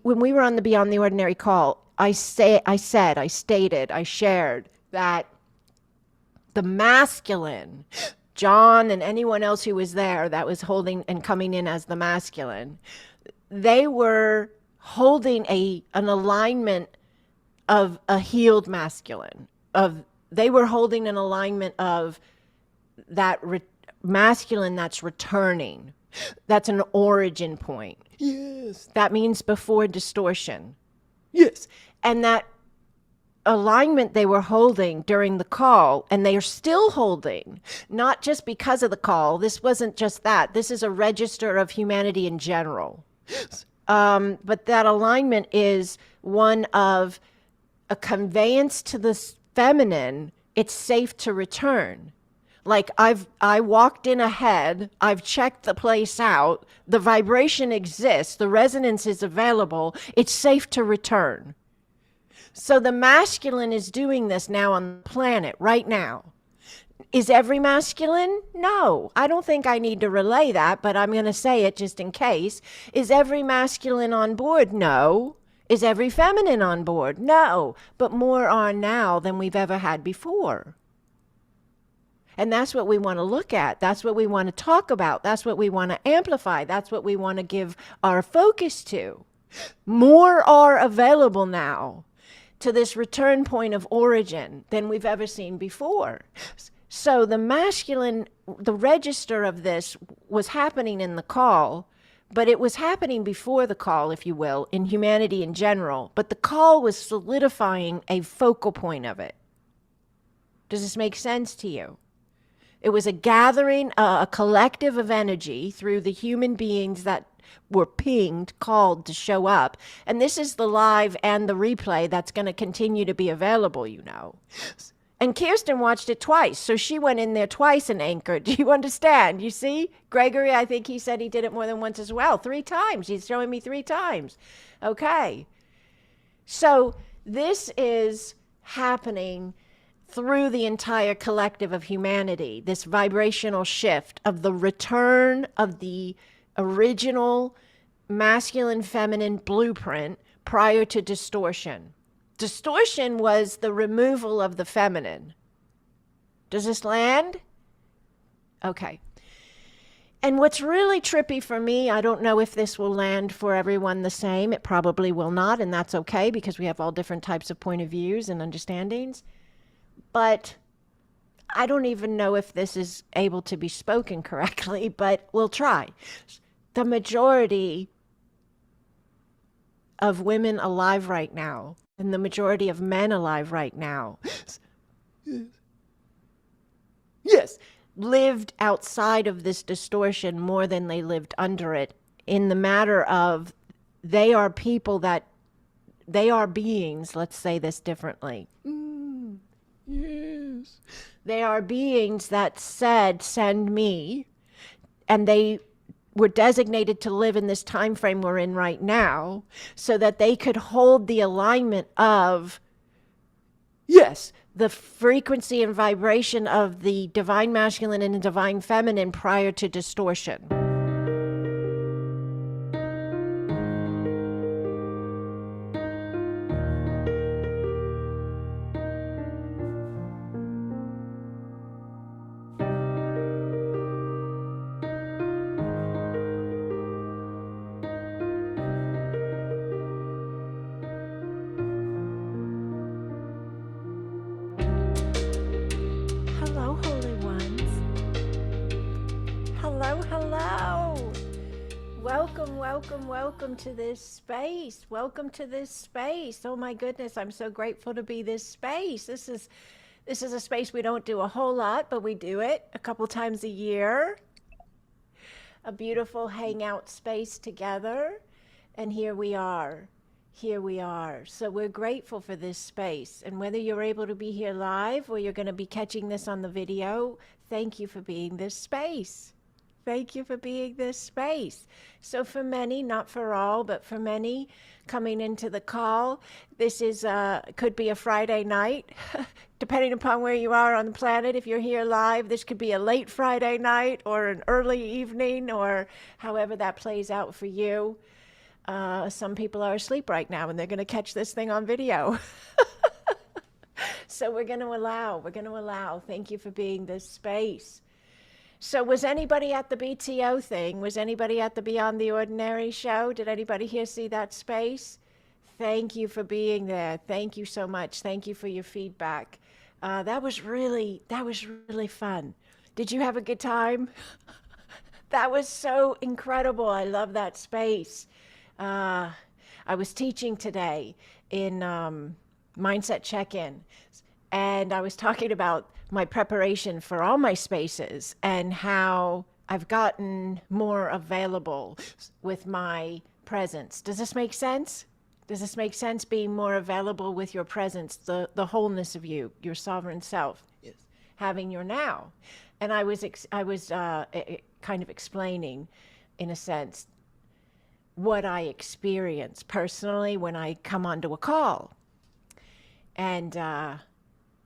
when we were on the Beyond the Ordinary call, I shared that the masculine, John and anyone else who was there that was holding and coming in as the masculine, they were holding an alignment of a healed masculine. They were holding an alignment of that masculine that's returning. That's an origin point. Yes. That means before distortion. Yes. And that alignment they were holding during the call, and they are still holding, not just because of the call. This wasn't just that. This is a register of humanity in general. Yes. But that alignment is one of a conveyance to the feminine. It's safe to return. Like I walked in ahead, I've checked the place out, the vibration exists, the resonance is available, it's safe to return. So the masculine is doing this now on the planet right now. Is every masculine? No, I don't think I need to relay that, but I'm going to say it just in case. Is every masculine on board? No. Is every feminine on board? No, but more are now than we've ever had before. And that's what we want to look at. That's what we want to talk about. That's what we want to amplify. That's what we want to give our focus to. More are available now to this return point of origin than we've ever seen before. So the masculine, the register of this was happening in the call, but it was happening before the call, if you will, in humanity in general. But the call was solidifying a focal point of it. Does this make sense to you? It was a gathering, a collective of energy through the human beings that were pinged, called to show up. And this is the live and the replay that's going to continue to be available, you know. And Kirsten watched it twice, so she went in there twice and anchored. Do you understand? You see? Gregory, I think he said he did it more than once as well. 3 times. He's showing me 3 times. Okay. So this is happening through the entire collective of humanity, this vibrational shift of the return of the original masculine-feminine blueprint prior to distortion. Distortion was the removal of the feminine. Does this land? Okay. And what's really trippy for me, I don't know if this will land for everyone the same. It probably will not, and that's okay because we have all different types of point of views and understandings. But I don't even know if this is able to be spoken correctly, but we'll try. The majority of women alive right now, and the majority of men alive right now, yes, lived outside of this distortion more than they lived under it, in the matter of they are people that, they are beings, let's say this differently. Yes. They are beings that said, send me, and they were designated to live in this time frame we're in right now so that they could hold the alignment of, yes, the frequency and vibration of the divine masculine and the divine feminine prior to distortion. Hello, holy ones. Hello, hello. Welcome, welcome, welcome to this space. Welcome to this space. Oh my goodness, I'm so grateful to be this space. This is a space we don't do a whole lot, but we do it a couple times a year. A beautiful hangout space together. And here we are. Here we are. So we're grateful for this space. And whether you're able to be here live or you're going to be catching this on the video, thank you for being this space. Thank you for being this space. So for many, not for all, but for many coming into the call, this is could be a Friday night, depending upon where you are on the planet. If you're here live, this could be a late Friday night or an early evening or however that plays out for you. Some people are asleep right now and they're going to catch this thing on video. So we're going to allow. Thank you for being this space. So was anybody at the BTO thing? Was anybody at the Beyond the Ordinary show? Did anybody here see that space? Thank you for being there. Thank you so much. Thank you for your feedback. That was really fun. Did you have a good time? That was so incredible. I love that space. I was teaching today in Mindset Check-In, and I was talking about my preparation for all my spaces and how I've gotten more available with my presence. Does this make sense? Does this make sense, being more available with your presence, the wholeness of you, your sovereign self, yes, having your now? And I was kind of explaining, in a sense, what I experience personally when I come onto a call. And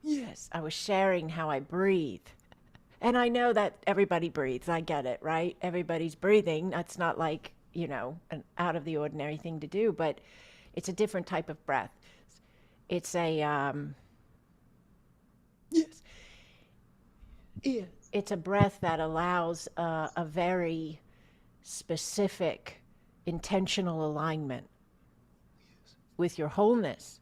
yes, I was sharing how I breathe. And I know that everybody breathes. I get it, right? Everybody's breathing. That's not like, an out of the ordinary thing to do, but it's a different type of breath. It's a, yes. It's a breath that allows a very specific, intentional alignment with your wholeness.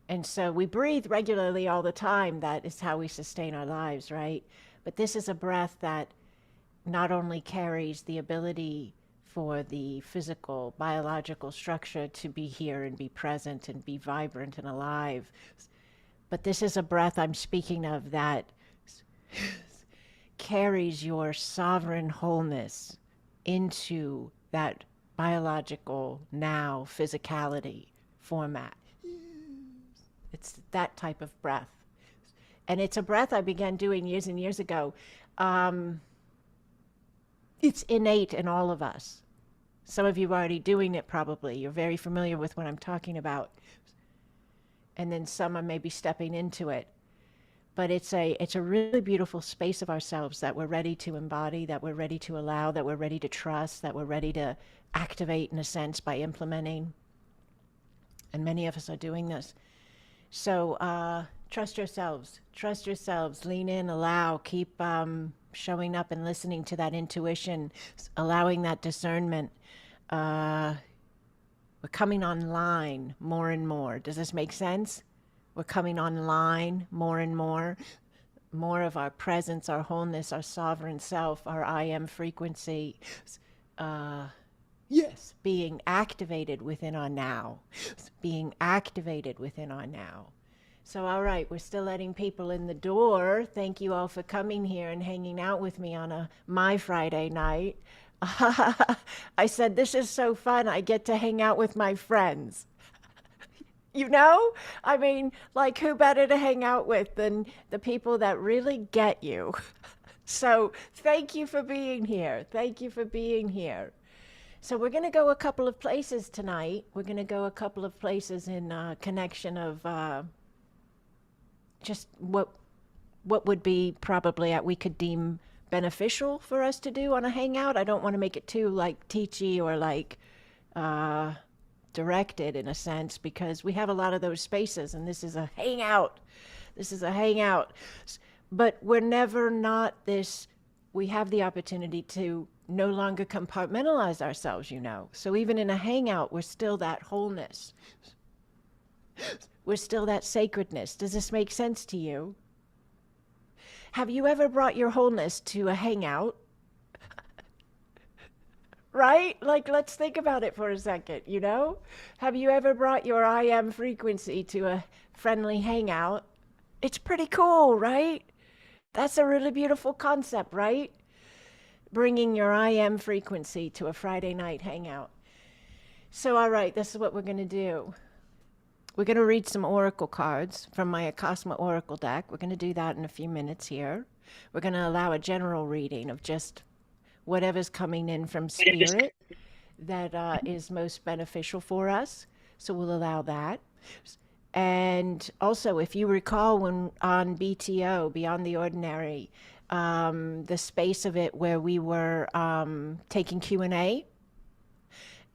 And so we breathe regularly all the time. That is how we sustain our lives, right? But this is a breath that not only carries the ability for the physical, biological structure to be here and be present and be vibrant and alive, but this is a breath I'm speaking of that carries your sovereign wholeness into that biological now physicality format. It's that type of breath. And it's a breath I began doing years and years ago. It's innate in all of us. Some of you are already doing it probably. You're very familiar with what I'm talking about. And then some are maybe stepping into it. But it's a really beautiful space of ourselves that we're ready to embody, that we're ready to allow, that we're ready to trust, that we're ready to activate, in a sense, by implementing. And many of us are doing this. So trust yourselves, lean in, allow, keep showing up and listening to that intuition, allowing that discernment. We're coming online more and more. Does this make sense? We're coming online more and more of our presence, our wholeness, our sovereign self, our I am frequency, yes, being activated within our now, So, all right, we're still letting people in the door. Thank you all for coming here and hanging out with me on my Friday night. I said, this is so fun. I get to hang out with my friends. I mean, like, who better to hang out with than the people that really get you? So thank you for being here. So we're going to go a couple of places tonight. We're going to go a couple of places in connection of just what would be probably we could deem beneficial for us to do on a hangout. I don't want to make it too like teachy or like directed, in a sense, because we have a lot of those spaces, and this is a hangout. But we're never not this. We have the opportunity to no longer compartmentalize ourselves, So even in a hangout, we're still that wholeness. We're still that sacredness. Does this make sense to you? Have you ever brought your wholeness to a hangout? Right? Like, let's think about it for a second, Have you ever brought your I am frequency to a friendly hangout? It's pretty cool, right? That's a really beautiful concept, right? Bringing your I am frequency to a Friday night hangout. So, all right, this is what we're going to do. We're going to read some oracle cards from my Acasma oracle deck. We're going to do that in a few minutes here. We're going to allow a general reading of just whatever's coming in from spirit that is most beneficial for us. So we'll allow that. And also, if you recall, when on BTO, Beyond the Ordinary, the space of it where we were taking Q&A,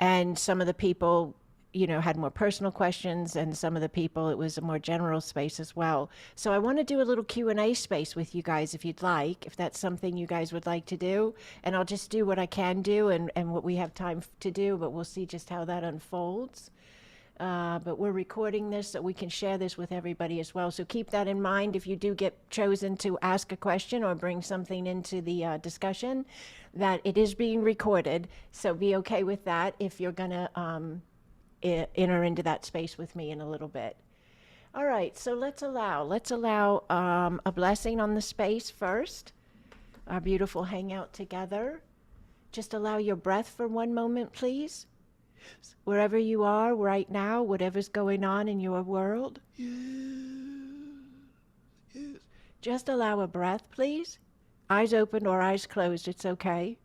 And some of the people, you know, had more personal questions, and some of the people, it was a more general space as well. So I want to do a little Q&A space with you guys if you'd like, if that's something you guys would like to do. And I'll just do what I can do and what we have time to do, but we'll see just how that unfolds. But we're recording this so we can share this with everybody as well. So keep that in mind if you do get chosen to ask a question or bring something into the discussion, that it is being recorded. So be okay with that if you're going to enter into that space with me in a little bit. All right, so let's allow a blessing on the space first. Our beautiful hangout together. Just allow your breath for one moment, please. Wherever you are right now, whatever's going on in your world. Yes. Yes. Just allow a breath, please. Eyes open or eyes closed, it's okay.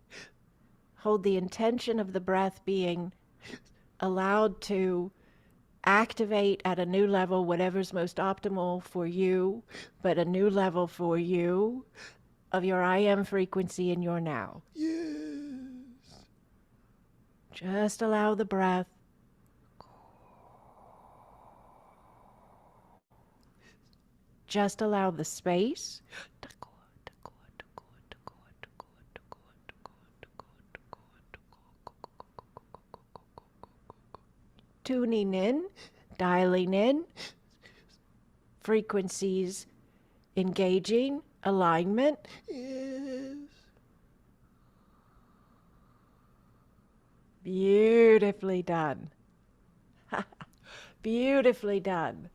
Hold the intention of the breath being allowed to activate at a new level, whatever's most optimal for you, but a new level for you of your I am frequency in your now. Yes. Just allow the breath. Just allow the space. Tuning in, dialing in, frequencies engaging, alignment. Yes. Beautifully done. Beautifully done.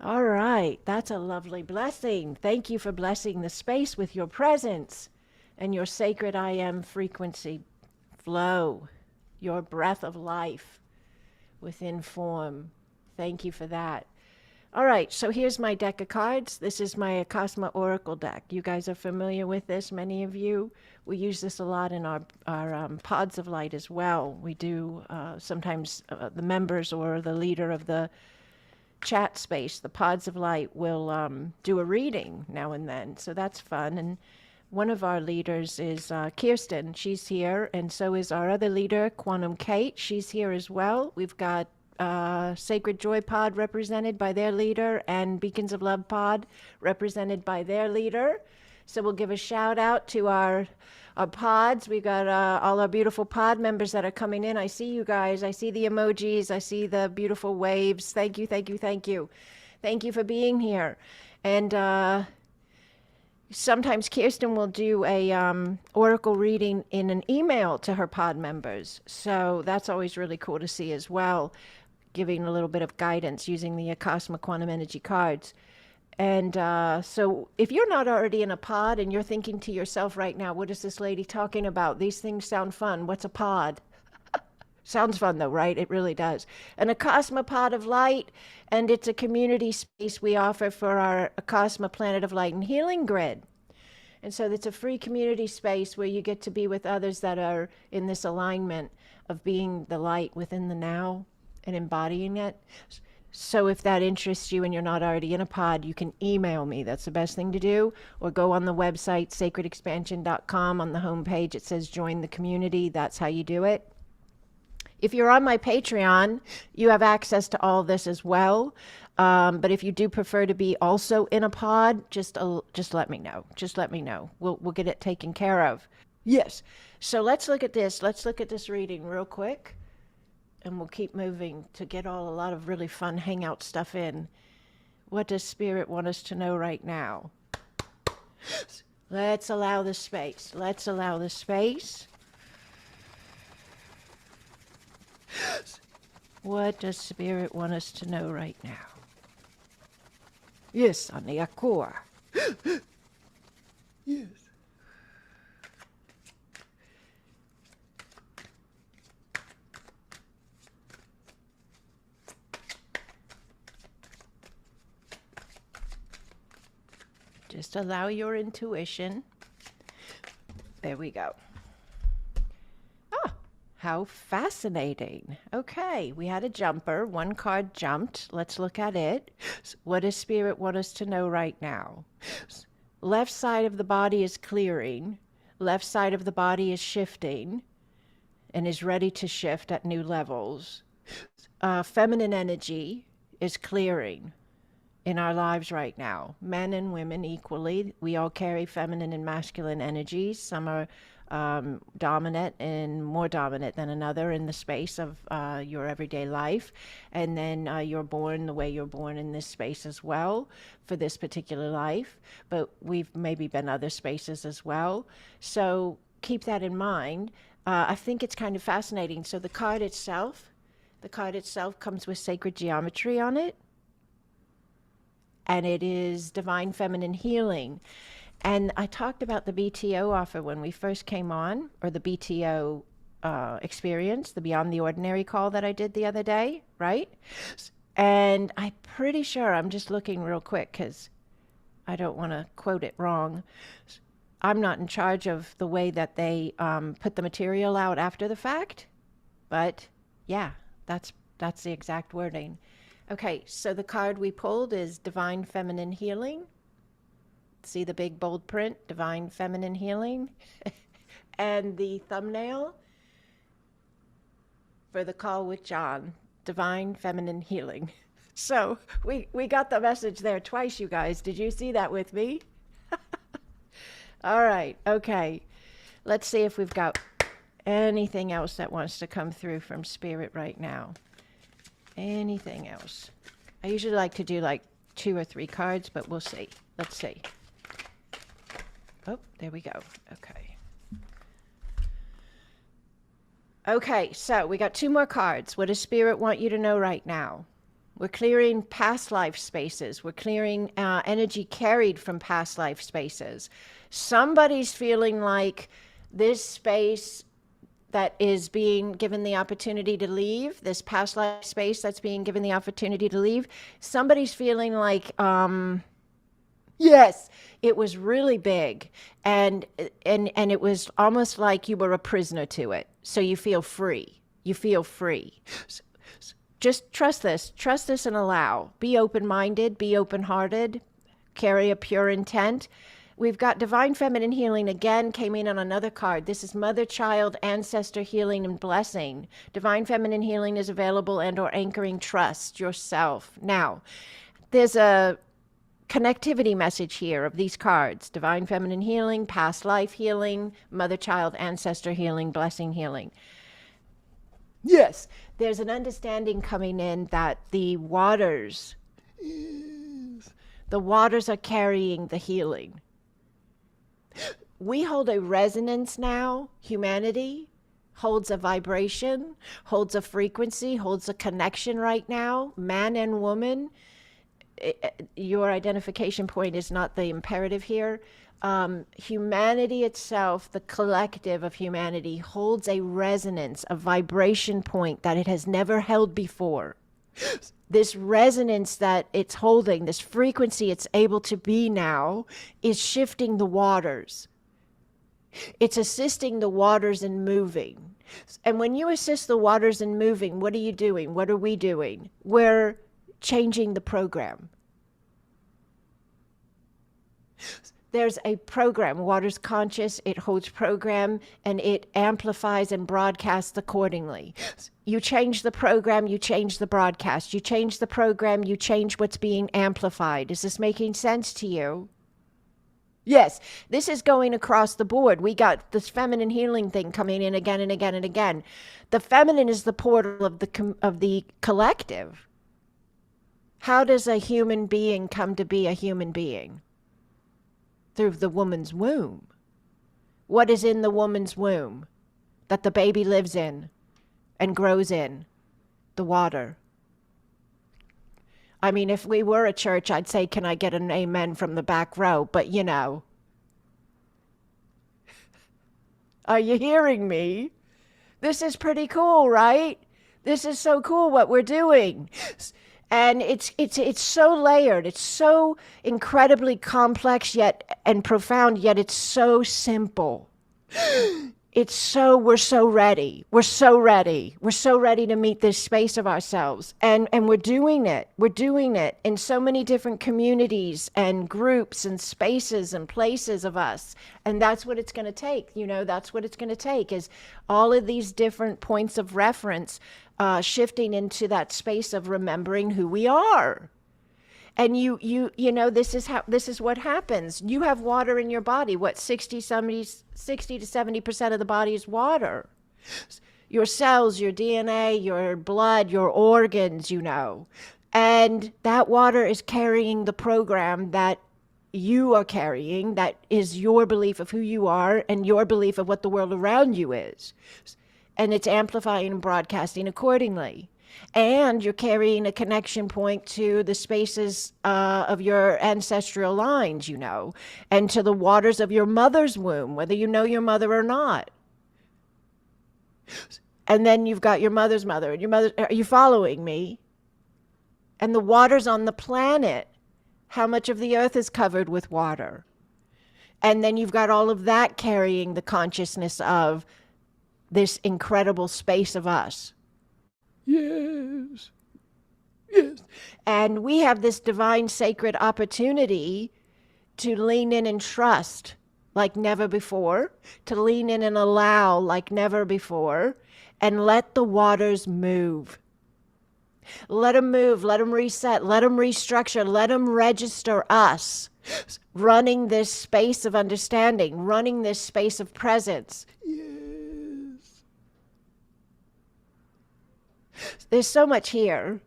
All right, that's a lovely blessing. Thank you for blessing the space with your presence and your sacred I am frequency flow, your breath of life within form. Thank you for that. All right, so here's my deck of cards. This is my Acasma Oracle deck. You guys are familiar with this, many of you. We use this a lot in our pods of light as well. We do sometimes the members or the leader of the chat space, the pods of light, will do a reading now and then. So that's fun. And one of our leaders is Kirsten. She's here. And so is our other leader, Quantum Kate. She's here as well. We've got Sacred Joy Pod represented by their leader, and Beacons of Love Pod represented by their leader. So we'll give a shout out to our pods. We've got all our beautiful pod members that are coming in. I see you guys. I see the emojis. I see the beautiful waves. Thank you, thank you, thank you. Thank you for being here. And sometimes Kirsten will do a oracle reading in an email to her pod members. So that's always really cool to see as well, giving a little bit of guidance using the Acasma Quantum Energy cards. And so if you're not already in a pod and you're thinking to yourself right now, what is this lady talking about? These things sound fun. What's a pod? Sounds fun though, right? It really does. An Acasma Pod of Light, and it's a community space we offer for our Acasma Planet of Light and Healing Grid. And so it's a free community space where you get to be with others that are in this alignment of being the light within the now and embodying it. So if that interests you and you're not already in a pod, you can email me. That's the best thing to do. Or go on the website, sacredexpansion.com. On the homepage, it says join the community. That's how you do it. If you're on my Patreon, you have access to all this as well. But if you do prefer to be also in a pod, just let me know. Just let me know. We'll get it taken care of. Yes. So let's look at this. Let's look at this reading real quick. And we'll keep moving to get a lot of really fun hangout stuff in. What does Spirit want us to know right now? Let's allow the space. Let's allow the space. What does Spirit want us to know right now? Yes, on the Akua. Yes. Just allow your intuition. There we go. Ah, how fascinating. Okay, we had a jumper. One card jumped. Let's look at it. What does Spirit want us to know right now? Left side of the body is clearing. Left side of the body is shifting. and is ready to shift at new levels. Feminine energy is clearing in our lives right now. Men and women equally. We all carry feminine and masculine energies. Some are dominant and more dominant than another in the space of your everyday life. And then you're born the way you're born in this space as well for this particular life. But we've maybe been other spaces as well. So keep that in mind. I think it's kind of fascinating. So the card itself comes with sacred geometry on it. And it is divine feminine healing. And I talked about the BTO offer when we first came on, or the BTO experience, the Beyond the Ordinary call that I did the other day, right? And I'm pretty sure, I'm just looking real quick because I don't want to quote it wrong. I'm not in charge of the way that they put the material out after the fact, but yeah, that's the exact wording. Okay, so the card we pulled is Divine Feminine Healing. See the big bold print, Divine Feminine Healing? And the thumbnail for the call with John, Divine Feminine Healing. So we got the message there twice, you guys. Did you see that with me? All right, okay. Let's see if we've got anything else that wants to come through from Spirit right now. Anything else? I usually like to do like 2 or 3 cards, but we'll see. Let's see. Oh, there we go. Okay. Okay, so we got 2 more cards. What does Spirit want you to know right now? We're clearing past life spaces. We're clearing energy carried from past life spaces. Somebody's feeling like this space that is being given the opportunity to leave, this past life space that's being given the opportunity to leave, somebody's feeling like, yes, it was really big, and it was almost like you were a prisoner to it. So you feel free. You feel free. Just trust this and allow. Be open-minded, be open-hearted, carry a pure intent. We've got Divine Feminine Healing again, came in on another card. This is Mother, Child, Ancestor Healing and Blessing. Divine Feminine Healing is available and or anchoring trust yourself. Now, there's a connectivity message here of these cards. Divine Feminine Healing, Past Life Healing, Mother, Child, Ancestor Healing, Blessing Healing. Yes, there's an understanding coming in that the waters are carrying the healing. We hold a resonance now. Humanity holds a vibration, holds a frequency, holds a connection right now. Man and woman, your identification point is not the imperative here. Humanity itself, the collective of humanity, holds a resonance, a vibration point that it has never held before. This resonance that it's holding, this frequency it's able to be now, is shifting the waters. It's assisting the waters in moving. And when you assist the waters in moving, what are you doing? What are we doing? We're changing the program. There's a program, Water's conscious, it holds program, and it amplifies and broadcasts accordingly. You change the program, you change the broadcast. You change the program, you change what's being amplified. Is this making sense to you? Yes, this is going across the board. We got this feminine healing thing coming in again and again and again. The feminine is the portal of the collective. How does a human being come to be a human being? Through the woman's womb. What is in the woman's womb that the baby lives in and grows in? The water. I mean, if we were a church, I'd say, can I get an amen from the back row? But you know. Are you hearing me? This is pretty cool, right? This is so cool what we're doing. And it's so layered. It's so incredibly complex yet and profound, yet it's so simple. We're so ready. We're so ready. We're so ready to meet this space of ourselves. And we're doing it. We're doing it in so many different communities and groups and spaces and places of us. And that's what it's going to take. That's what it's going to take is all of these different points of reference shifting into that space of remembering who we are. And this is what happens. You have water in your body. What, 60 to 70% of the body is water. Your cells, your DNA, your blood, your organs, And that water is carrying the program that you are carrying, that is your belief of who you are and your belief of what the world around you is. And it's amplifying and broadcasting accordingly. And you're carrying a connection point to the spaces of your ancestral lines, and to the waters of your mother's womb, whether you know your mother or not. And then you've got your mother's mother, and your mother. Are you following me? And the waters on the planet, how much of the earth is covered with water? And then you've got all of that carrying the consciousness of this incredible space of us. Yes. And we have this divine sacred opportunity to lean in and trust like never before, to lean in and allow like never before, and let the waters move. Let them move, let them reset, let them restructure, let them register us, running this space of understanding, running this space of presence. There's so much here,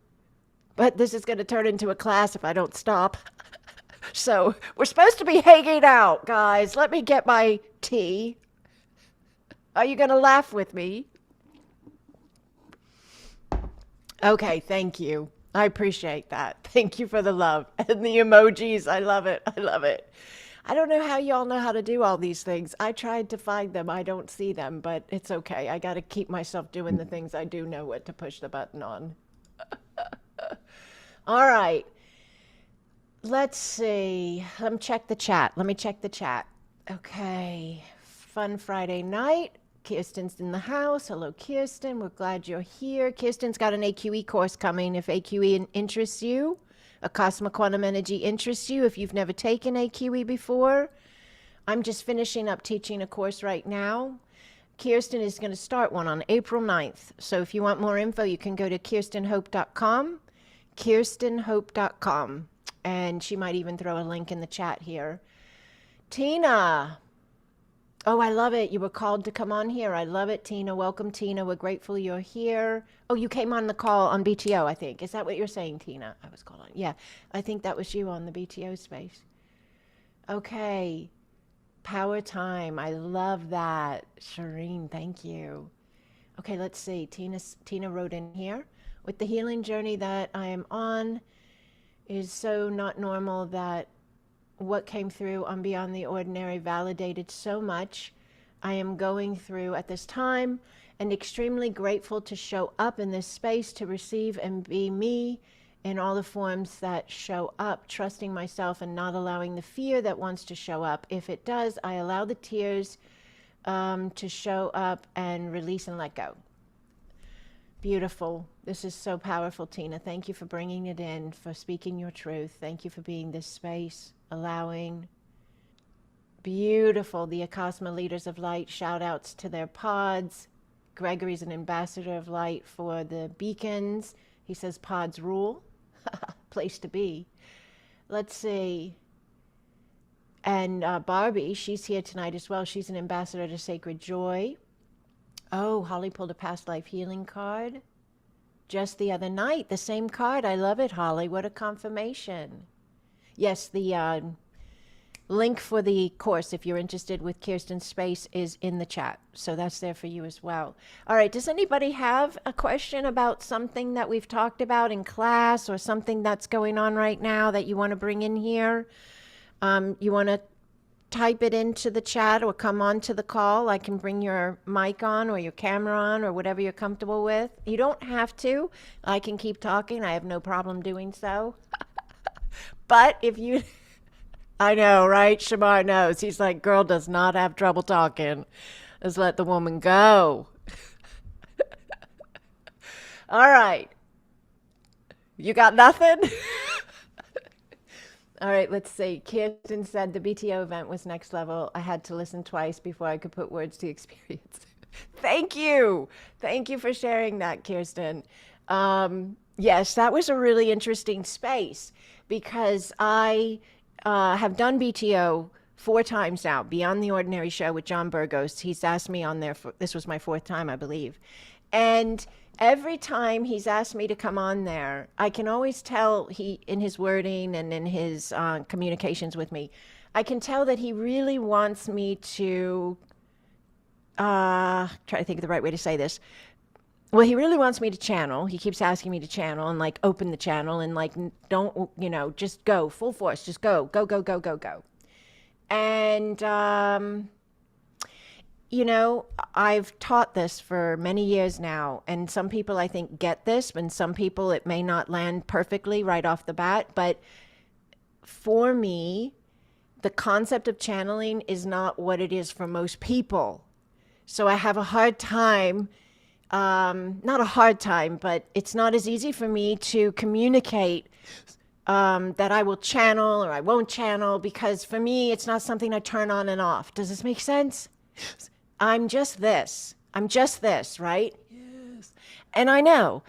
but this is going to turn into a class if I don't stop. So we're supposed to be hanging out, guys. Let me get my tea. Are you going to laugh with me? Okay, thank you. I appreciate that. Thank you for the love and the emojis. I love it. I love it. I don't know how y'all know how to do all these things. I tried to find them. I don't see them, but it's okay. I got to keep myself doing the things I do know what to push the button on. All right. Let's see. Let me check the chat. Okay. Fun Friday night. Kirsten's in the house. Hello, Kirsten. We're glad you're here. Kirsten's got an AQE course coming if AQE interests you. Acasma Quantum Energy interests you if you've never taken AQE before. I'm just finishing up teaching a course right now. Kirsten is going to start one on April 9th. So if you want more info, you can go to kirstenhope.com, kirstenhope.com. And she might even throw a link in the chat here. Tina. Oh, I love it. You were called to come on here. I love it, Tina. Welcome, Tina. We're grateful you're here. Oh, you came on the call on BTO, I think. Is that what you're saying, Tina? I was called on. Yeah, I think that was you on the BTO space. Okay. Power time. I love that. Shireen, thank you. Okay, let's see. Tina wrote in here. With the healing journey that I am on is so not normal that what came through on Beyond the Ordinary validated so much. I am going through at this time and extremely grateful to show up in this space to receive and be me in all the forms that show up, trusting myself and not allowing the fear that wants to show up. If it does, I allow the tears to show up and release and let go. Beautiful. This is so powerful, Tina. Thank you for bringing it in, for speaking your truth. Thank you for being this space, allowing. Beautiful. The Acasma Leaders of Light, shout outs to their pods. Gregory's an ambassador of light for the beacons. He says pods rule. Place to be. Let's see. And Barbie, she's here tonight as well. She's an ambassador to Sacred Joy. Oh, Holly pulled a past life healing card just the other night. The same card. I love it, Holly. What a confirmation. Yes, the link for the course, if you're interested with Kirsten's space, is in the chat. So that's there for you as well. All right. Does anybody have a question about something that we've talked about in class or something that's going on right now that you want to bring in here? You want to type it into the chat or come on to the call. I can bring your mic on or your camera on or whatever you're comfortable with. You don't have to. I can keep talking. I have no problem doing so. But if you, I know, right? Shamar knows. He's like, girl does not have trouble talking. Let's let the woman go. All right. You got nothing? All right, let's see. Kirsten said the BTO event was next level. I had to listen twice before I could put words to the experience. Thank you. Thank you for sharing that, Kirsten. Yes, that was a really interesting space because I have done BTO 4 times now, Beyond the Ordinary show with John Burgos. He's asked me on there for this was my 4th time, I believe. And every time he's asked me to come on there, I can always tell he, in his wording and in his communications with me, I can tell that he really wants me to try to think of the right way to say this. Well, he really wants me to channel. He keeps asking me to channel and like open the channel and like don't, just go full force, just go, go, go, go, go, go. And I've taught this for many years now, and some people I think get this, and some people it may not land perfectly right off the bat. But for me, the concept of channeling is not what it is for most people. So I have a hard time, not a hard time, but it's not as easy for me to communicate that I will channel or I won't channel, because for me, it's not something I turn on and off. Does this make sense? I'm just this. I'm just this, right? Yes. And I know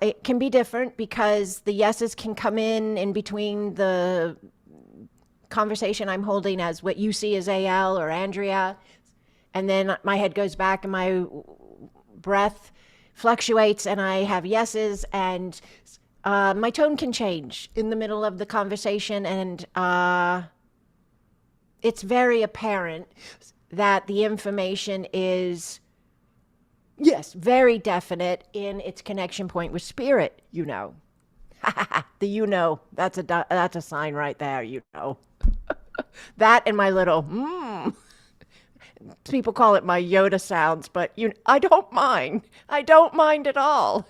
it can be different because the yeses can come in between the conversation I'm holding as what you see as AL or Andrea. And then my head goes back and my breath fluctuates and I have yeses, and my tone can change in the middle of the conversation. And it's very apparent that the information is, yes, very definite in its connection point with spirit, The that's a sign right there, That and my little, people call it my Yoda sounds, but I don't mind. I don't mind at all.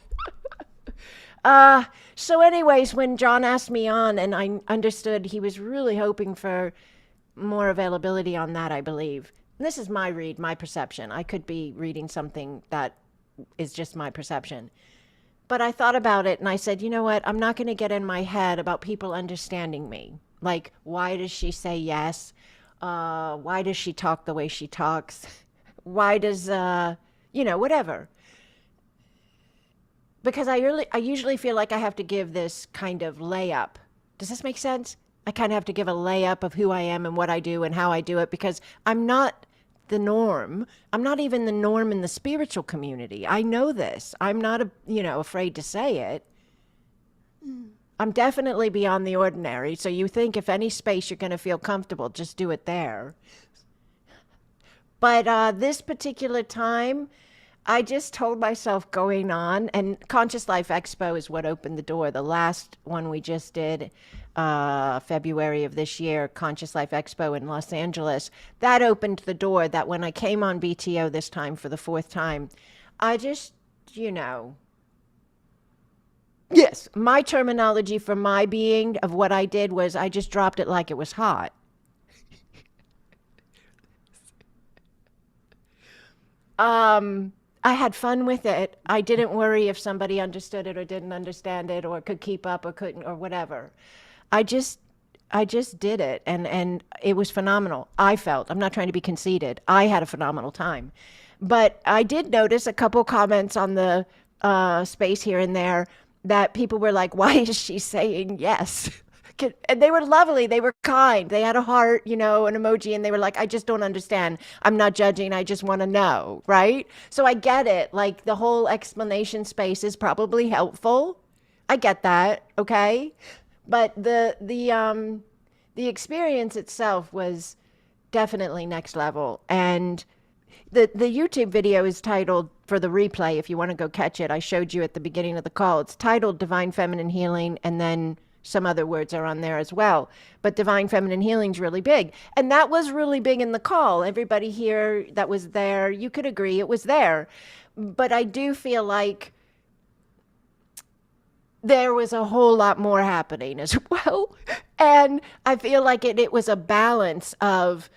So anyways, when John asked me on, and I understood he was really hoping for more availability on that, I believe. And this is my read, my perception. I could be reading something that is just my perception. But I thought about it and I said, you know what? I'm not going to get in my head about people understanding me. Like, why does she say yes? Why does she talk the way she talks? Why does, whatever. Because I usually feel like I have to give this kind of layup. Does this make sense? I kind of have to give a layup of who I am and what I do and how I do it, because I'm not the norm. I'm not even the norm in the spiritual community. I know this. I'm not, afraid to say it. I'm definitely beyond the ordinary. So you think if any space you're going to feel comfortable, just do it there. But this particular time, I just told myself going on, and Conscious Life Expo is what opened the door. The last one we just did, February of this year, Conscious Life Expo in Los Angeles, that opened the door that when I came on BTO this time for the 4th time, I just, yes, my terminology for my being of what I did was I just dropped it like it was hot. I had fun with it. I didn't worry if somebody understood it or didn't understand it or could keep up or couldn't or whatever. I just did it, and it was phenomenal. I'm not trying to be conceited. I had a phenomenal time. But I did notice a couple comments on the space here and there that people were like, why is she saying yes? And they were lovely. They were kind. They had a heart, an emoji, and they were like, I just don't understand. I'm not judging. I just want to know, right? So I get it. Like, the whole explanation space is probably helpful. I get that, okay? But the experience itself was definitely next level. And the YouTube video is titled, for the replay, if you want to go catch it, I showed you at the beginning of the call. It's titled Divine Feminine Healing, and then some other words are on there as well. But Divine Feminine Healing is really big. And that was really big in the call. Everybody here that was there, you could agree it was there. But I do feel like there was a whole lot more happening as well. And I feel like it was a balance of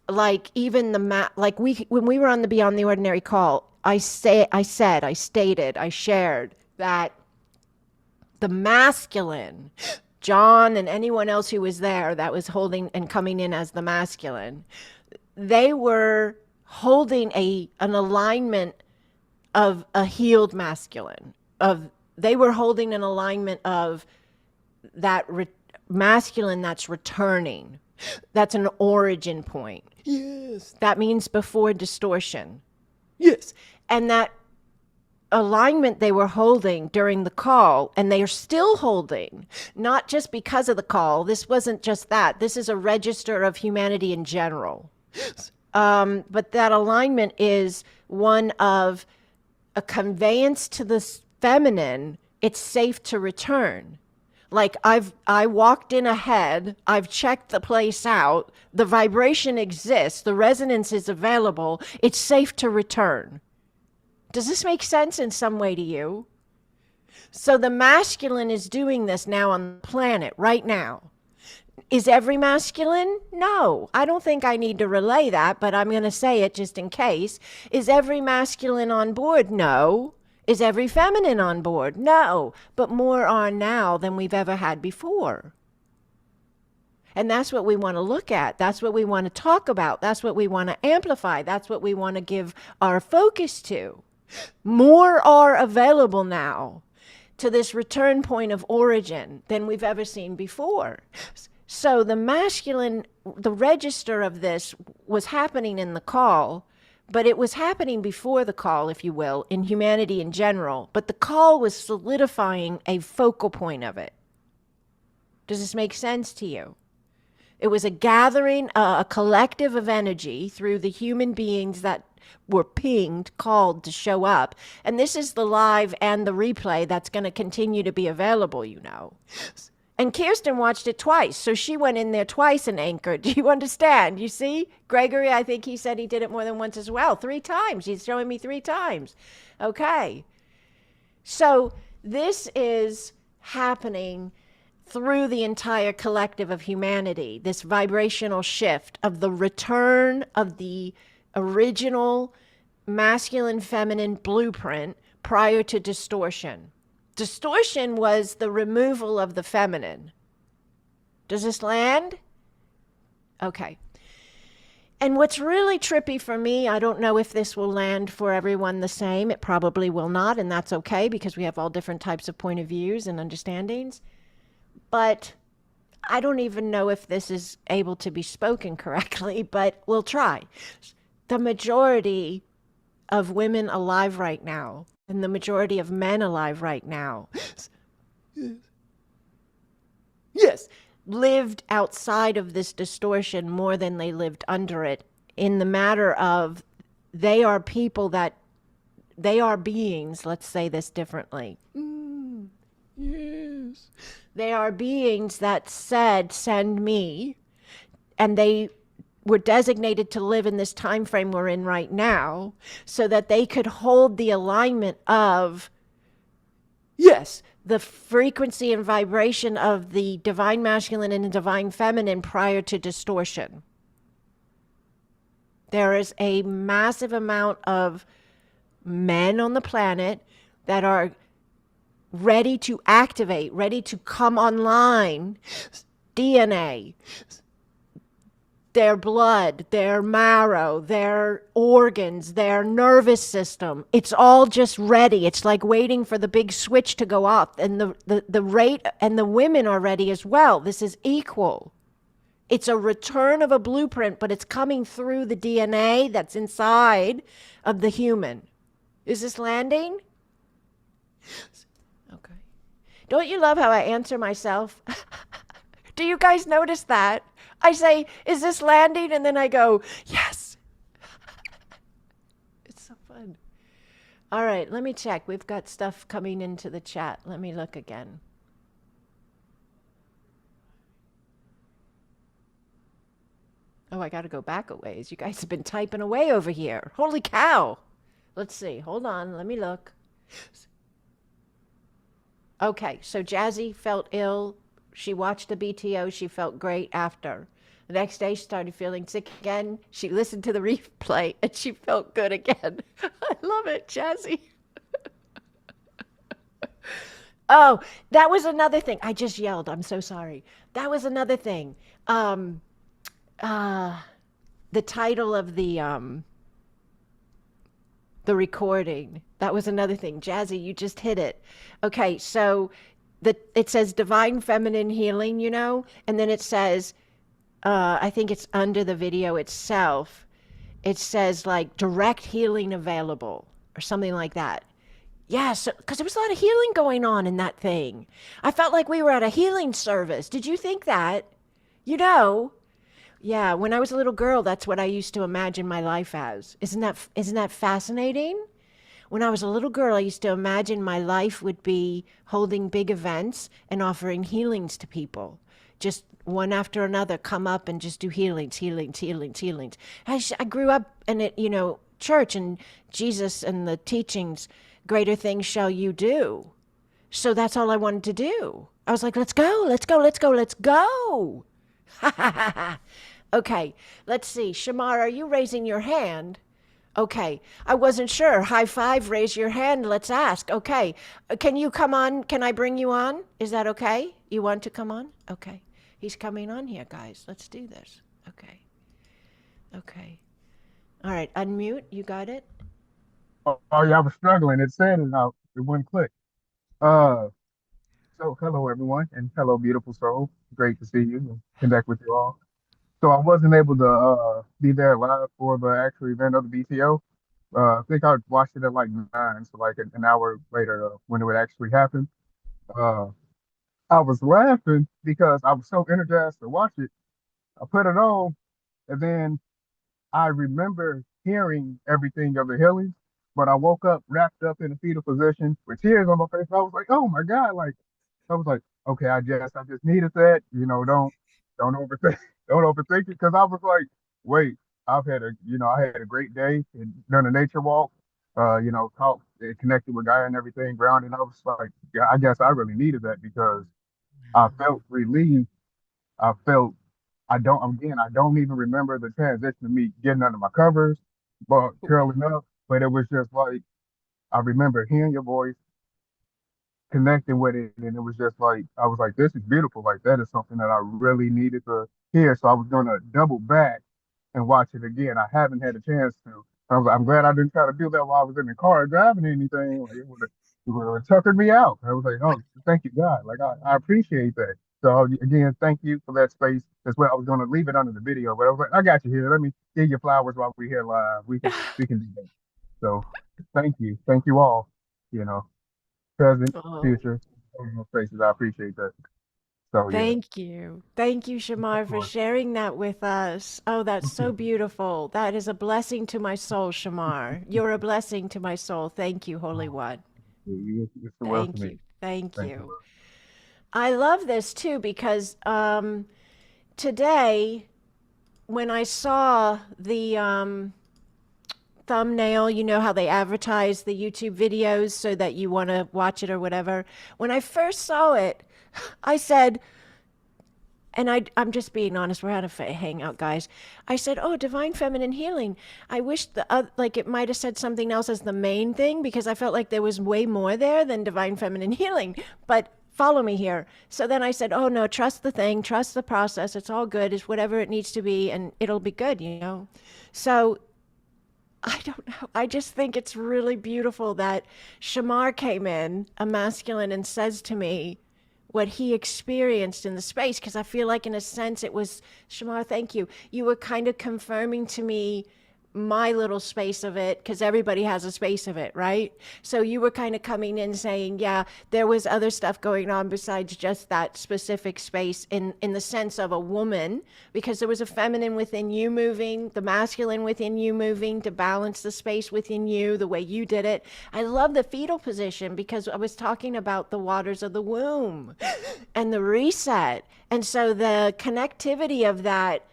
like even like when we were on the Beyond the Ordinary call, I shared that the masculine, John and anyone else who was there that was holding and coming in as the masculine, they were holding an alignment of a healed masculine. They were holding an alignment of that masculine that's returning. That's an origin point. Yes. That means before distortion. Yes. And that alignment they were holding during the call, and they are still holding, not just because of the call. This wasn't just that. This is a register of humanity in general. But that alignment is one of a conveyance to the feminine. It's safe to return. Like I walked in ahead, I've checked the place out, the vibration exists, the resonance is available, it's safe to return. Does this make sense in some way to you? So the masculine is doing this now on the planet right now. Is every masculine? No, I don't think I need to relay that, but I'm going to say it just in case. Is every masculine on board? No. Is every feminine on board? No, but more are now than we've ever had before. And that's what we want to look at. That's what we want to talk about. That's what we want to amplify. That's what we want to give our focus to. More are available now to this return point of origin than we've ever seen before. So the masculine, the register of this was happening in the call, but it was happening before the call, if you will, in humanity in general. But the call was solidifying a focal point of it. Does this make sense to you? It was a gathering, a collective of energy through the human beings that were pinged, called to show up. And this is the live and the replay that's going to continue to be available, you know. And Kirsten watched it twice, so she went in there twice and anchored. Do you understand? You see? Gregory, I think he said he did it more than once as well. 3 times. He's showing me 3 times. Okay. So this is happening through the entire collective of humanity, this vibrational shift of the return of the original masculine-feminine blueprint prior to distortion. Distortion was the removal of the feminine. Does this land? Okay. And what's really trippy for me, I don't know if this will land for everyone the same. It probably will not, and that's okay because we have all different types of point of views and understandings. But I don't even know if this is able to be spoken correctly, but we'll try. The majority of women alive right now, and the majority of men alive right now, yes, lived outside of this distortion more than they lived under it, in the matter of they are people that, they are beings, let's say this differently. Yes. They are beings that said, send me, and they were designated to live in this time frame we're in right now so that they could hold the alignment of, yes, the frequency and vibration of the divine masculine and the divine feminine prior to distortion. There is a massive amount of men on the planet that are ready to activate, ready to come online, DNA, their blood, their marrow, their organs, their nervous system. It's all just ready. It's like waiting for the big switch to go off. And the rate, and the women are ready as well. This is equal. It's a return of a blueprint, but it's coming through the DNA that's inside of the human. Is this landing? Okay. Don't you love how I answer myself? Do you guys notice that? I say, is this landing? And then I go, yes. It's so fun. All right, let me check. We've got stuff coming into the chat. Let me look again. Oh, I got to go back a ways. You guys have been typing away over here. Holy cow. Let's see. Hold on. Let me look. Okay, so Jazzy felt ill. She watched the BTO. She felt great after. The next day, she started feeling sick again. She listened to the replay and she felt good again. I love it, Jazzy. Oh, that was another thing. I just yelled. I'm so sorry. That was another thing. Um, uh, the title of the recording. That was another thing. Jazzy, you just hit it. Okay, so it says divine feminine healing, and then it says I think it's under the video itself. It says like direct healing available or something like that. Yes, because there was a lot of healing going on in that thing. I felt like we were at a healing service. Did you think that? You know, yeah, when I was a little girl, that's what I used to imagine my life as. Isn't that fascinating? When I was a little girl, I used to imagine my life would be holding big events and offering healings to people. Just one after another, come up and just do healings, healings, healings, healings. I grew up in it, church and Jesus and the teachings, greater things shall you do. So that's all I wanted to do. I was like, let's go, let's go, let's go, let's go. Okay, let's see. Shamar, are you raising your hand? Okay, I wasn't sure. High five, raise your hand. Let's ask. Okay, can you come on? Can I bring you on? Is that okay? You want to come on? Okay, he's coming on here, guys. Let's do this. Okay, okay. All right, unmute. You got it? Oh, yeah, I was struggling. It said it wouldn't click. Uh, so hello everyone, and hello beautiful soul. Great to see you and connect with you all. So I wasn't able to be there live for the actual event of the BTO. I think I watched it at like 9, so like an hour later when it would actually happen. Uh, I was laughing because I was so energized to watch it. I put it on, and then I remember hearing everything of the healing, but I woke up wrapped up in a fetal position with tears on my face. I was like, "Oh my God!" Like I was like, "Okay, I just needed that." Don't overthink, don't overthink it, because I was like, "Wait, I had a great day and done a nature walk, talked and connected with Gaia and everything, grounded." And I was like, "Yeah, I guess I really needed that because I felt relieved. I felt I don't even remember the transition of me getting under my covers, but curling up. But it was just like I remember hearing your voice, connecting with it, and it was just like I was like, this is beautiful. Like that is something that I really needed to hear. So I was gonna double back and watch it again. I haven't had a chance to. I'm glad I didn't try to do that while I was in the car driving or anything. Like it would have tuckered me out. I was like, oh, thank you, God. Like I appreciate that. So again, thank you for that space as well. I was gonna leave it under the video, but I was like, I got you here. Let me give you flowers while we're here live. We can do that. So thank you all. You know, present, Oh, future, all those spaces. I appreciate that. So yeah, thank you. Thank you, of Shamar, for course. sharing that with us. Oh, that's so Okay. beautiful. That is a blessing to my soul, Shamar. You're a blessing to my soul. Thank you, Holy Oh, One. you're so Thank welcoming. you. Thank Thank you. you. I love this too because today, when I saw the thumbnail, you know how they advertise the YouTube videos so that you want to watch it or whatever. When I first saw it, I said, and I'm just being honest. We're at a hangout, guys. I said, "Oh, divine feminine healing." I wish like it might have said something else as the main thing because I felt like there was way more there than divine feminine healing. But follow me here. So then I said, "Oh no, trust the thing, trust the process. It's all good. It's whatever it needs to be, and it'll be good." So I don't know. I just think it's really beautiful that Shamar came in, a masculine, and says to me what he experienced in the space. Because I feel like, in a sense, it was Shamar, thank you. You were kind of confirming to me my little space of it because everybody has a space of it, right? So you were kind of coming in saying, yeah, there was other stuff going on besides just that specific space in the sense of a woman, because there was a feminine within you moving, the masculine within you moving to balance the space within you the way you did it. I love the fetal position because I was talking about the waters of the womb and the reset. And so the connectivity of that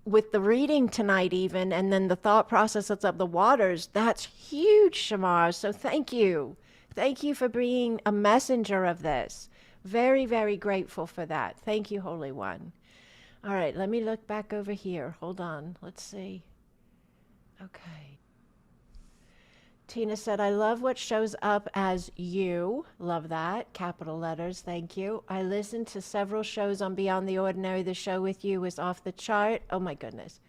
with the reading tonight, even, and then the thought processes of the waters, that's huge, Shamar. So thank you. Thank you for being a messenger of this. Very, very grateful for that. Thank you, Holy One. All right, let me look back over here. Hold on. Let's see. Okay. Tina said, I love what shows up as you. Love that. Capital letters. Thank you. I listened to several shows on Beyond the Ordinary. The show with you was off the chart. Oh my goodness.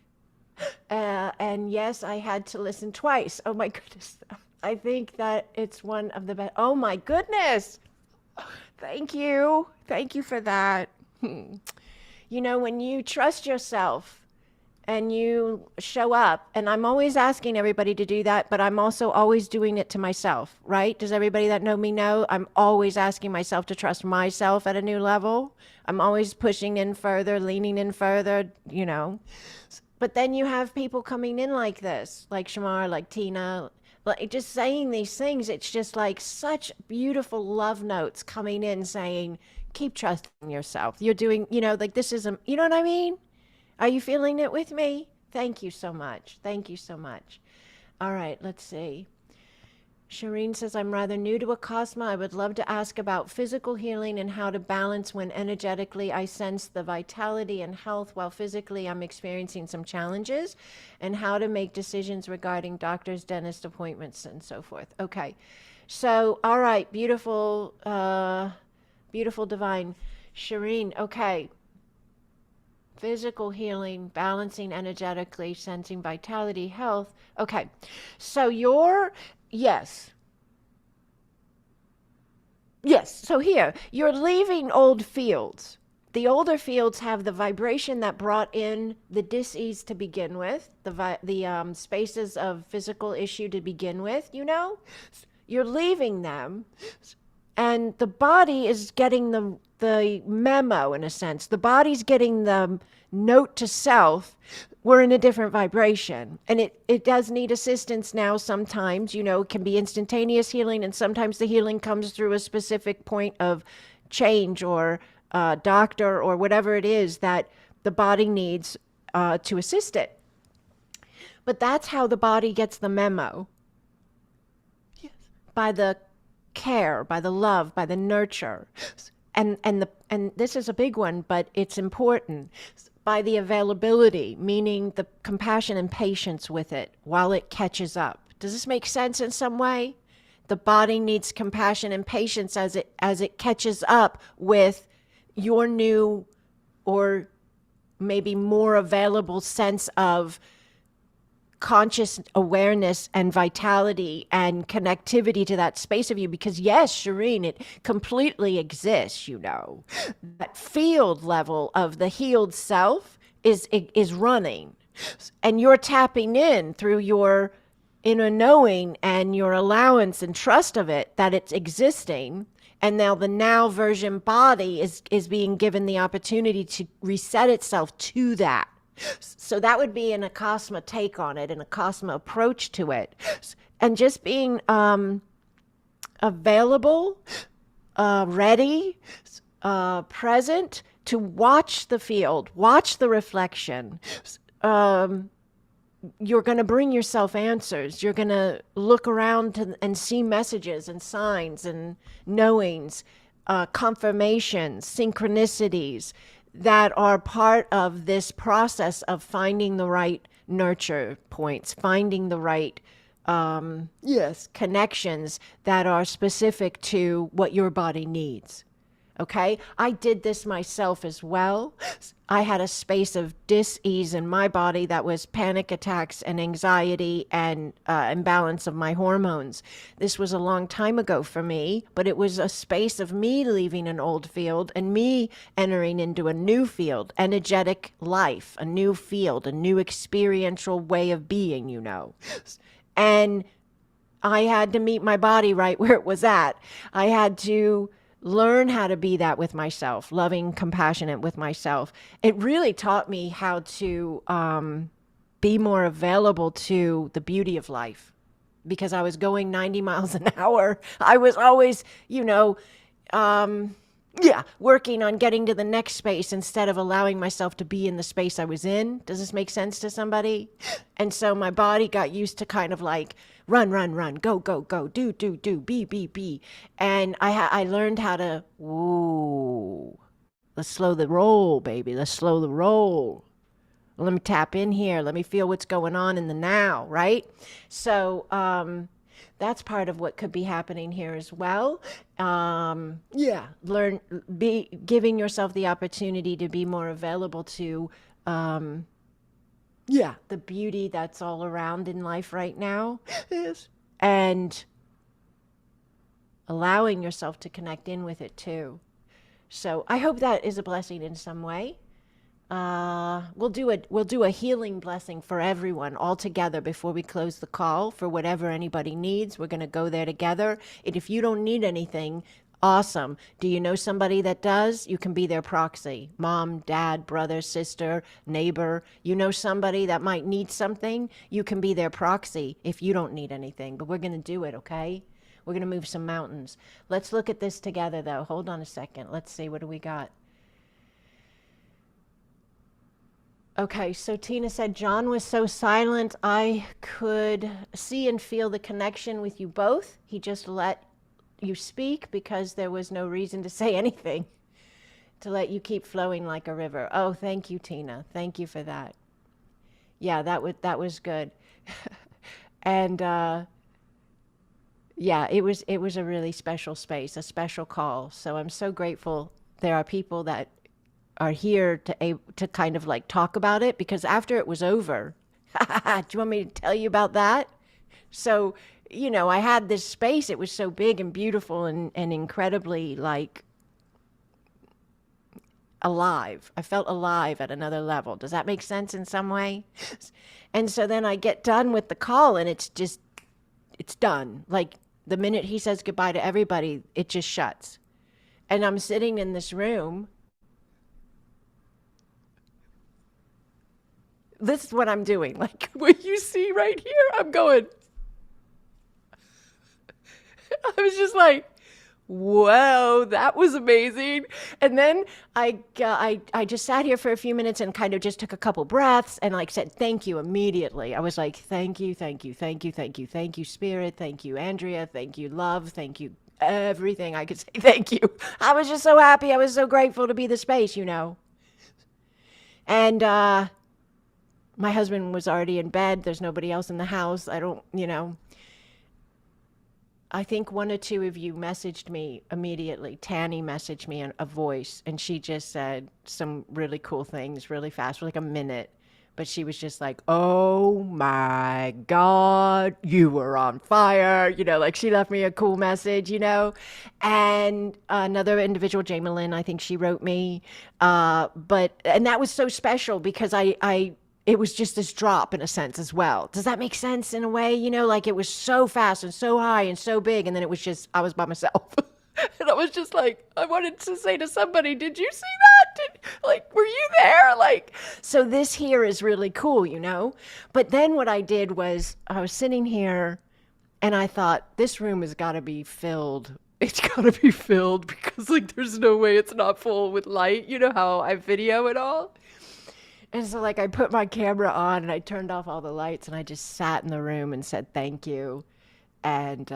And yes, I had to listen twice. Oh my goodness. I think that it's one of the best. Oh my goodness. Thank you. Thank you for that. You know, when you trust yourself and you show up, and I'm always asking everybody to do that, but I'm also always doing it to myself, right? Does everybody that know me know I'm always asking myself to trust myself at a new level? I'm always pushing in further, leaning in further, you know. But then you have people coming in like this, like Shamar, like Tina, like just saying these things. It's just like such beautiful love notes coming in saying, keep trusting yourself. You're doing, you know, like this isn't, you know what I mean? Are you feeling it with me? Thank you so much. Thank you so much. All right, let's see. Shireen says, I'm rather new to Acasma. I would love to ask about physical healing and how to balance when energetically I sense the vitality and health while physically I'm experiencing some challenges, and how to make decisions regarding doctors, dentist appointments, and so forth. Okay. So, all right, beautiful, beautiful divine. Shireen, okay. Physical healing, balancing energetically, sensing vitality, health. Okay. So yes. Yes. So here, you're leaving old fields. The older fields have the vibration that brought in the dis-ease to begin with, the spaces of physical issue to begin with, you know? You're leaving them, and the body is getting the memo in a sense. The body's getting the note to self. We're in a different vibration, and it does need assistance now. Sometimes, you know, it can be instantaneous healing, and sometimes the healing comes through a specific point of change or doctor or whatever it is that the body needs to assist it. But that's how the body gets the memo, by the care, by the love, by the nurture. And this is a big one, but it's important. By the availability, meaning the compassion and patience with it while it catches up. Does this make sense in some way? The body needs compassion and patience as it catches up with your new or maybe more available sense of conscious awareness and vitality and connectivity to that space of you. Because yes, Shireen, it completely exists, you know. That field level of the healed self is running, and you're tapping in through your inner knowing and your allowance and trust of it that it's existing. And now the now version body is being given the opportunity to reset itself to that. So that would be an Acasma take on it, an Acasma approach to it. And just being available, ready, present to watch the field, watch the reflection. You're going to bring yourself answers. You're going to look around and see messages and signs and knowings, confirmations, synchronicities that are part of this process of finding the right nurture points, finding the right connections that are specific to what your body needs. Okay, I did this myself as well. I had a space of dis-ease in my body that was panic attacks and anxiety and imbalance of my hormones. This was a long time ago for me, but it was a space of me leaving an old field and me entering into a new field, energetic life, a new field, a new experiential way of being, you know. And I had to meet my body right where it was at. I had to learn how to be that with myself, loving, compassionate with myself. It really taught me how to be more available to the beauty of life, because I was going 90 miles an hour. I was always, you know, working on getting to the next space instead of allowing myself to be in the space I was in. Does this make sense to somebody? And so my body got used to kind of like run, run, run, go, go, go, do, be. And I learned how to, ooh, Let's slow the roll, baby. Let's slow the roll. Let me tap in here. Let me feel what's going on in the now, right? So that's part of what could be happening here as well. Yeah, be giving yourself the opportunity to be more available to, yeah, the beauty that's all around in life right now, yes, and allowing yourself to connect in with it too. So I hope that is a blessing in some way. We'll do a healing blessing for everyone all together before we close the call for whatever anybody needs. We're going to go there together. And if you don't need anything, awesome. Do you know somebody that does? You can be their proxy. Mom, dad, brother, sister, neighbor. You know somebody that might need something? You can be their proxy if you don't need anything. But we're going to do it, okay? We're going to move some mountains. Let's look at this together though. Hold on a second. Let's see, what do we got? Okay, so Tina said, John was so silent, I could see and feel the connection with you both. He just let you speak because there was no reason to say anything, to let you keep flowing like a river. Oh, thank you, Tina. Thank you for that. Yeah, that was good. And yeah, it was a really special space, a special call. So I'm so grateful there are people that are here to kind of like talk about it, because after it was over, do you want me to tell you about that? So, I had this space. It was so big and beautiful and incredibly like alive. I felt alive at another level. Does that make sense in some way? And so then I get done with the call and it's done. Like the minute he says goodbye to everybody, it just shuts. And I'm sitting in this room. This is what I'm doing. Like what you see right here, I'm going. I was just like, whoa, that was amazing. And then I just sat here for a few minutes and kind of just took a couple breaths and like said thank you immediately. I was like, thank you, thank you, thank you, thank you, thank you, Spirit, thank you, Andrea, thank you, love, thank you, everything I could say thank you. I was just so happy. I was so grateful to be the space. And my husband was already in bed. There's nobody else in the house. I don't. I think one or two of you messaged me immediately. Tanny messaged me a voice, and she just said some really cool things really fast, for like a minute. But she was just like, oh my God, you were on fire. Like she left me a cool message. And another individual, Jamelyn, I think she wrote me. And that was so special because it was just this drop in a sense as well. Does that make sense in a way? Like it was so fast and so high and so big. And then it was just, I was by myself. And I was just like, I wanted to say to somebody, did you see that? Were you there? So this here is really cool. But then what I did was I was sitting here and I thought, this room has got to be filled. It's got to be filled because there's no way it's not full with light. You know how I video it all? And so I put my camera on and I turned off all the lights and I just sat in the room and said thank you. And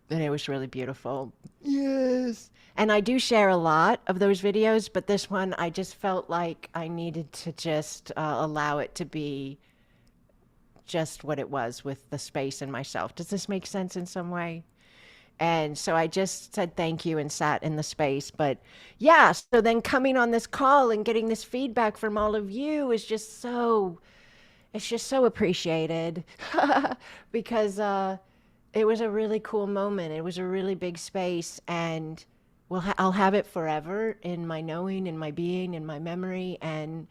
it was really beautiful. Yes. And I do share a lot of those videos, but this one I just felt like I needed to just allow it to be just what it was with the space and myself. Does this make sense in some way? And so I just said thank you and sat in the space. But yeah, so then coming on this call and getting this feedback from all of you is it's just so appreciated because it was a really cool moment. It was a really big space, and I'll have it forever in my knowing, in my being, in my memory. And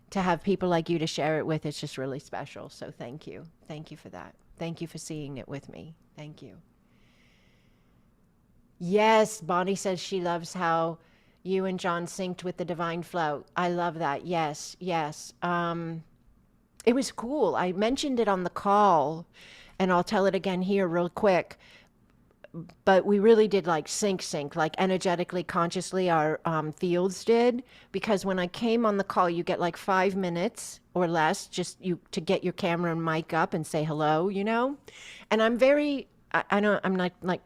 to have people like you to share it with, it's just really special. So thank you. Thank you for that. Thank you for seeing it with me. Thank you. Yes, Bonnie says she loves how you and John synced with the divine flow. I love that. Yes, yes. It was cool. I mentioned it on the call, and I'll tell it again here real quick. But we really did sync, like energetically, consciously, our fields did. Because when I came on the call, you get 5 minutes or less just to get your camera and mic up and say hello. And I'm very I don't, I'm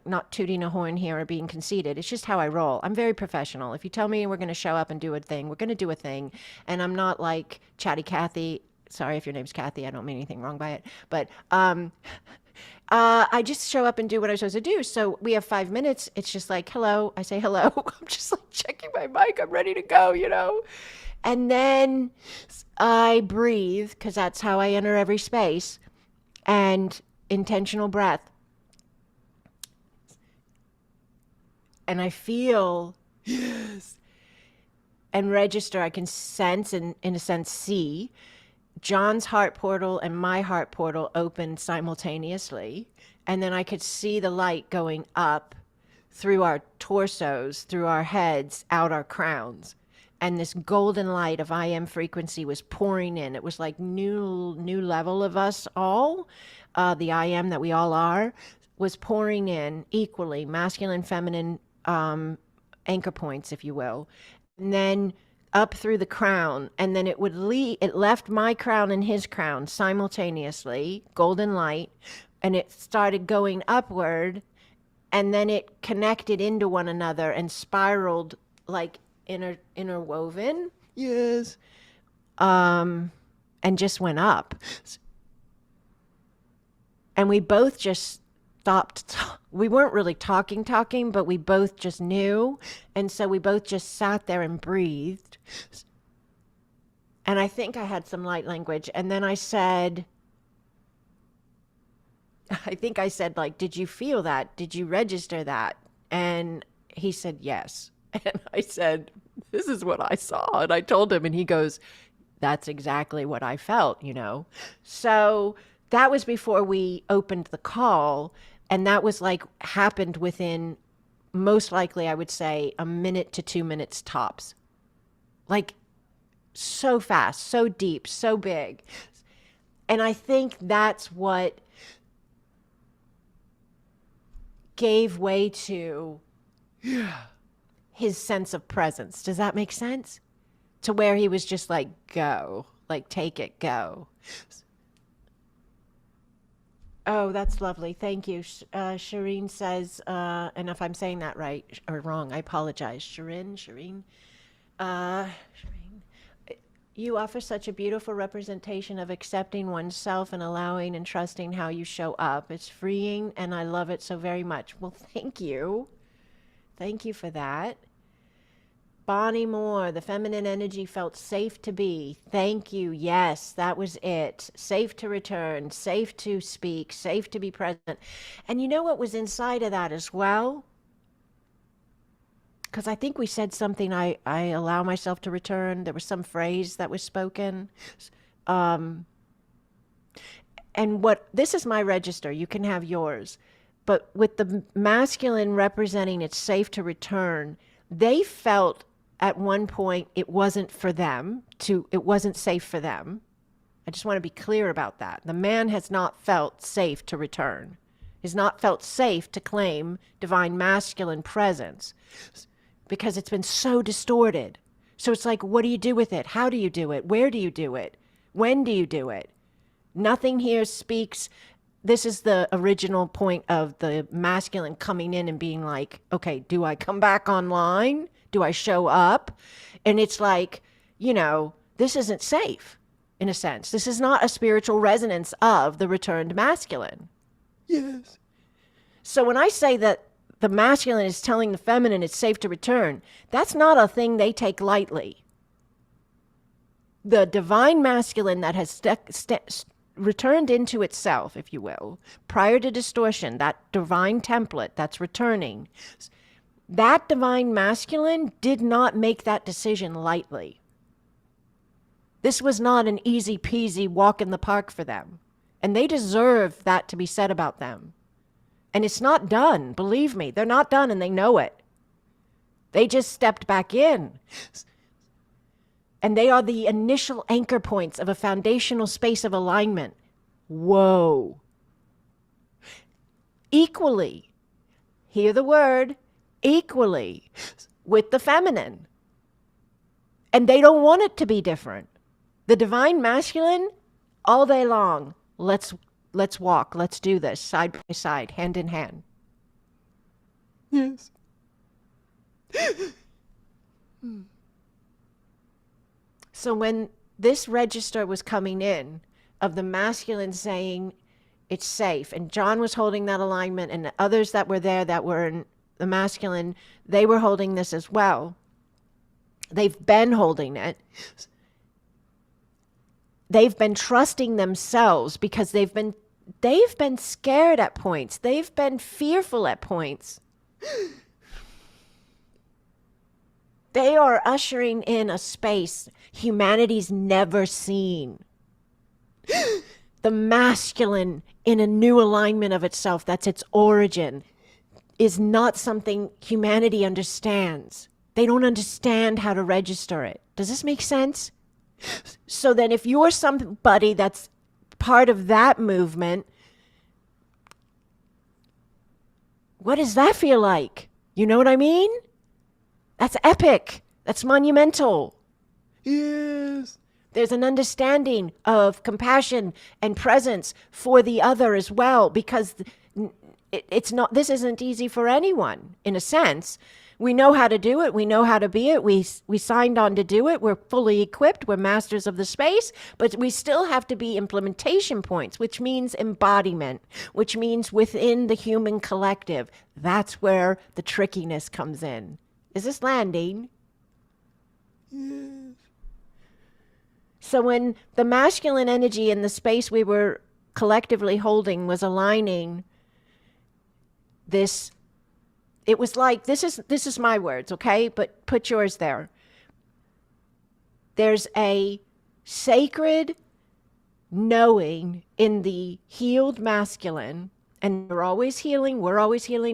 not tooting a horn here or being conceited. It's just how I roll. I'm very professional. If you tell me we're going to show up and do a thing, we're going to do a thing. And I'm not like chatty Cathy. Sorry if your name's Kathy. I don't mean anything wrong by it. But I just show up and do what I'm supposed to do. So we have 5 minutes. It's just like, hello. I say hello. I'm just like checking my mic. I'm ready to go, you know? And then I breathe because that's how I enter every space. And intentional breath. And I feel, yes, and register. I can sense and, in a sense, see John's heart portal and my heart portal open simultaneously. And then I could see the light going up through our torsos, through our heads, out our crowns. And this golden light of I am frequency was pouring in. It was like new level of us all. The I am that we all are was pouring in equally, masculine, feminine, anchor points, if you will. And then up through the crown, and then it would lead, it left my crown and his crown simultaneously, golden light, and it started going upward, and then it connected into one another and spiraled like interwoven. Yes. And just went up. And we both just stopped. We weren't really talking, but we both just knew. And so we both just sat there and breathed. And I think I had some light language. And then I said, like, did you feel that? Did you register that? And he said, yes. And I said, this is what I saw. And I told him, and he goes, that's exactly what I felt, you know? So that was before we opened the call. And that was like happened within, most likely, I would say, a minute to 2 minutes tops. Like so fast, so deep, so big. And I think that's what gave way to his sense of presence. Does that make sense? To where he was just like, go, like, take it, go. Oh, that's lovely. Thank you. Shireen says, and if I'm saying that right or wrong, I apologize. Shireen, you offer such a beautiful representation of accepting oneself and allowing and trusting how you show up. It's freeing, and I love it so very much. Well, thank you. Thank you for that. Bonnie Moore, the feminine energy felt safe to be. Thank you. Yes, that was it. Safe to return, safe to speak, safe to be present. And you know what was inside of that as well? Because I think we said something, I allow myself to return. There was some phrase that was spoken. And this is my register. You can have yours. But with the masculine representing it's safe to return, they felt at one point it wasn't for them it wasn't safe for them. I just want to be clear about that. The man has not felt safe to return, has not felt safe to claim divine masculine presence because it's been so distorted. So it's like, what do you do with it? How do you do it? Where do you do it? When do you do it? Nothing here speaks. This is the original point of the masculine coming in and being like, okay, do I come back online? Do I show up? And it's like, you know, this isn't safe in a sense. This is not a spiritual resonance of the returned masculine. Yes. So when I say that the masculine is telling the feminine it's safe to return, that's not a thing they take lightly. The divine masculine that has returned into itself, if you will, prior to distortion, that divine template that's returning, that divine masculine did not make that decision lightly. This was not an easy peasy walk in the park for them. And they deserve that to be said about them. And it's not done. Believe me, they're not done and they know it. They just stepped back in. And they are the initial anchor points of a foundational space of alignment. Whoa. Equally, hear the word, equally with the feminine. And they don't want it to be different. The divine masculine, all day long, let's let's walk. Let's do this side by side, hand in hand. Yes. So when this register was coming in of the masculine saying it's safe, and John was holding that alignment, and the others that were there that were in the masculine, they were holding this as well. They've been holding it. They've been trusting themselves because they've been scared at points. They've been fearful at points. They are ushering in a space humanity's never seen. The masculine in a new alignment of itself, that's its origin, is not something humanity understands. They don't understand how to register it. Does this make sense? So then if you're somebody that's part of that movement, what does that feel like? You know what I mean? That's epic. That's monumental. Yes. There's an understanding of compassion and presence for the other as well, because it's not, this isn't easy for anyone in a sense. We know how to do it. We know how to be it. We signed on to do it. We're fully equipped. We're masters of the space, but we still have to be implementation points, which means embodiment, which means within the human collective. That's where the trickiness comes in. Is this landing? Yes. So when the masculine energy in the space we were collectively holding was aligning this, it was like, this is my words, okay? But put yours there. There's a sacred knowing in the healed masculine, and we're always healing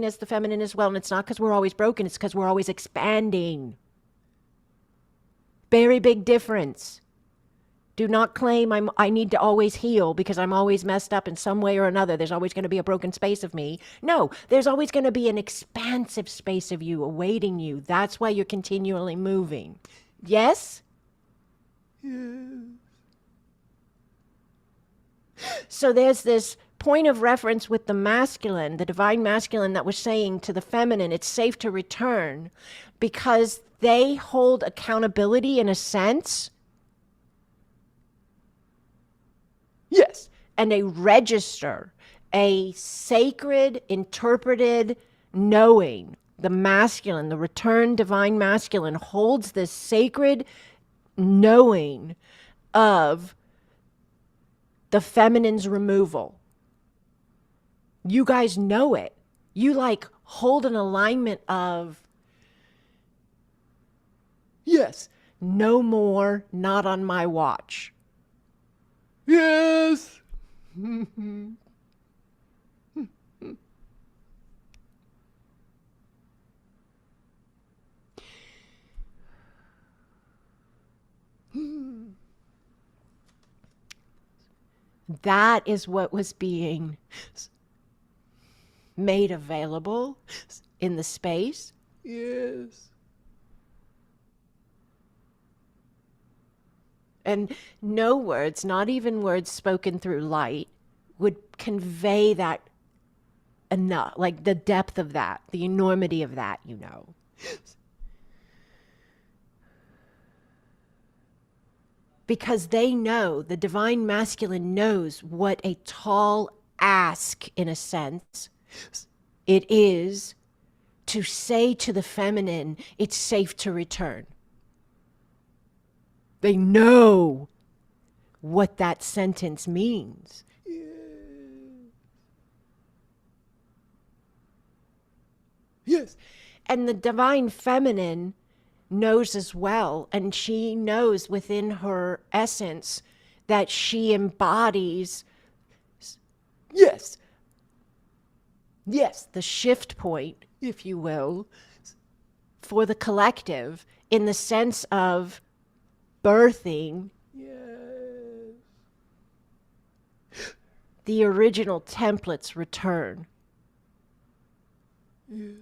as the feminine as well, and it's not because we're always broken, it's because we're always expanding. Very big difference. Do not claim I need to always heal because I'm always messed up in some way or another. There's always going to be a broken space of me. No, there's always going to be an expansive space of you awaiting you. That's why you're continually moving. Yes? Yes. So there's this point of reference with the masculine, the divine masculine, that was saying to the feminine, it's safe to return because they hold accountability in a sense. Yes. And a register, a sacred, interpreted knowing. The masculine, the returned divine masculine, holds this sacred knowing of the feminine's removal. You guys know it. You like hold an alignment of, yes, no more, not on my watch. Yes. That is what was being made available in the space. Yes. And no words, not even words spoken through light, would convey that enough, like the depth of that, the enormity of that, you know. Because they know, the divine masculine knows what a tall ask, in a sense, it is to say to the feminine, it's safe to return. They know what that sentence means. Yes. And the divine feminine knows as well, and she knows within her essence that she embodies, yes, the shift point, if you will, for the collective in the sense of birthing the original template's return. Yes.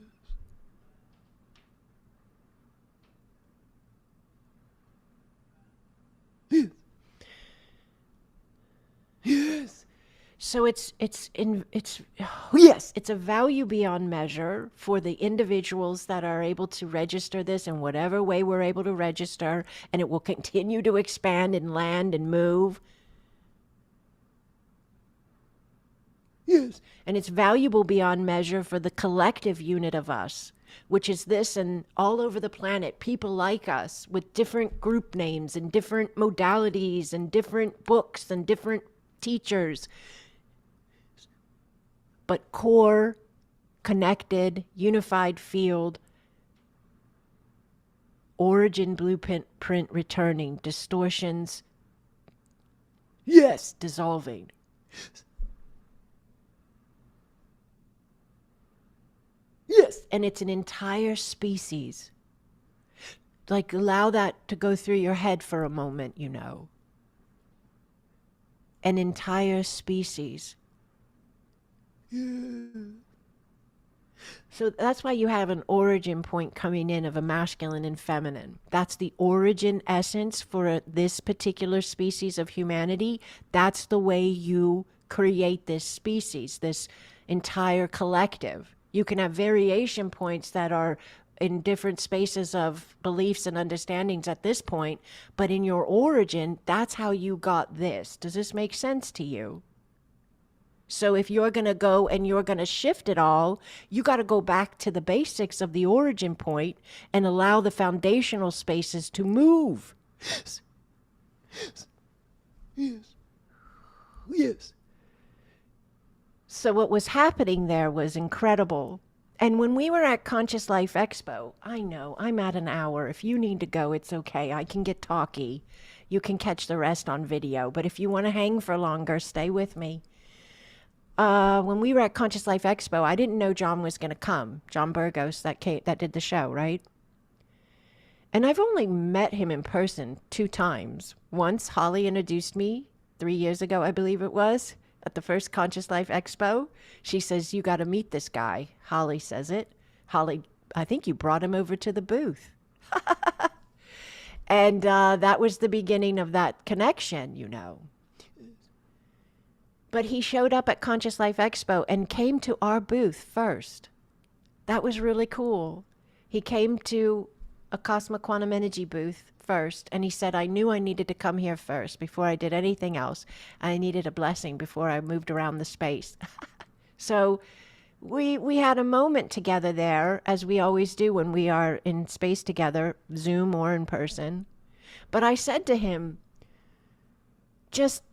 Yes. So yes, it's a value beyond measure for the individuals that are able to register this in whatever way we're able to register, and it will continue to expand and land and move. Yes. And it's valuable beyond measure for the collective unit of us, which is this and all over the planet, people like us with different group names and different modalities and different books and different teachers, but core, connected, unified field, origin blueprint print returning, distortions, yes, dissolving. Yes, and it's an entire species. Like, allow that to go through your head for a moment, you know. An entire species. Yeah. So that's why you have an origin point coming in of a masculine and feminine. That's the origin essence for this particular species of humanity. That's the way you create this species, this entire collective. You can have variation points that are in different spaces of beliefs and understandings at this point, but in your origin, that's how you got this. Does this make sense to you? So if you're going to go and you're going to shift it all, you got to go back to the basics of the origin point and allow the foundational spaces to move. Yes. Yes. Yes. So what was happening there was incredible. And when we were at Conscious Life Expo, I know I'm at an hour. If you need to go, it's okay. I can get talky. You can catch the rest on video. But if you want to hang for longer, stay with me. When we were at Conscious Life Expo, I didn't know John was going to come. John Burgos, that did the show, right? And I've only met him in person 2 times. Once, Holly introduced me 3 years ago, I believe it was, at the first Conscious Life Expo. She says, you got to meet this guy. Holly says it. Holly, I think you brought him over to the booth. And that was the beginning of that connection, you know. But he showed up at Conscious Life Expo and came to our booth first. That was really cool. He came to Acasma Quantum Energy booth first, and he said, I knew I needed to come here first before I did anything else. I needed a blessing before I moved around the space. So we had a moment together there, as we always do when we are in space together, Zoom or in person. But I said to him, just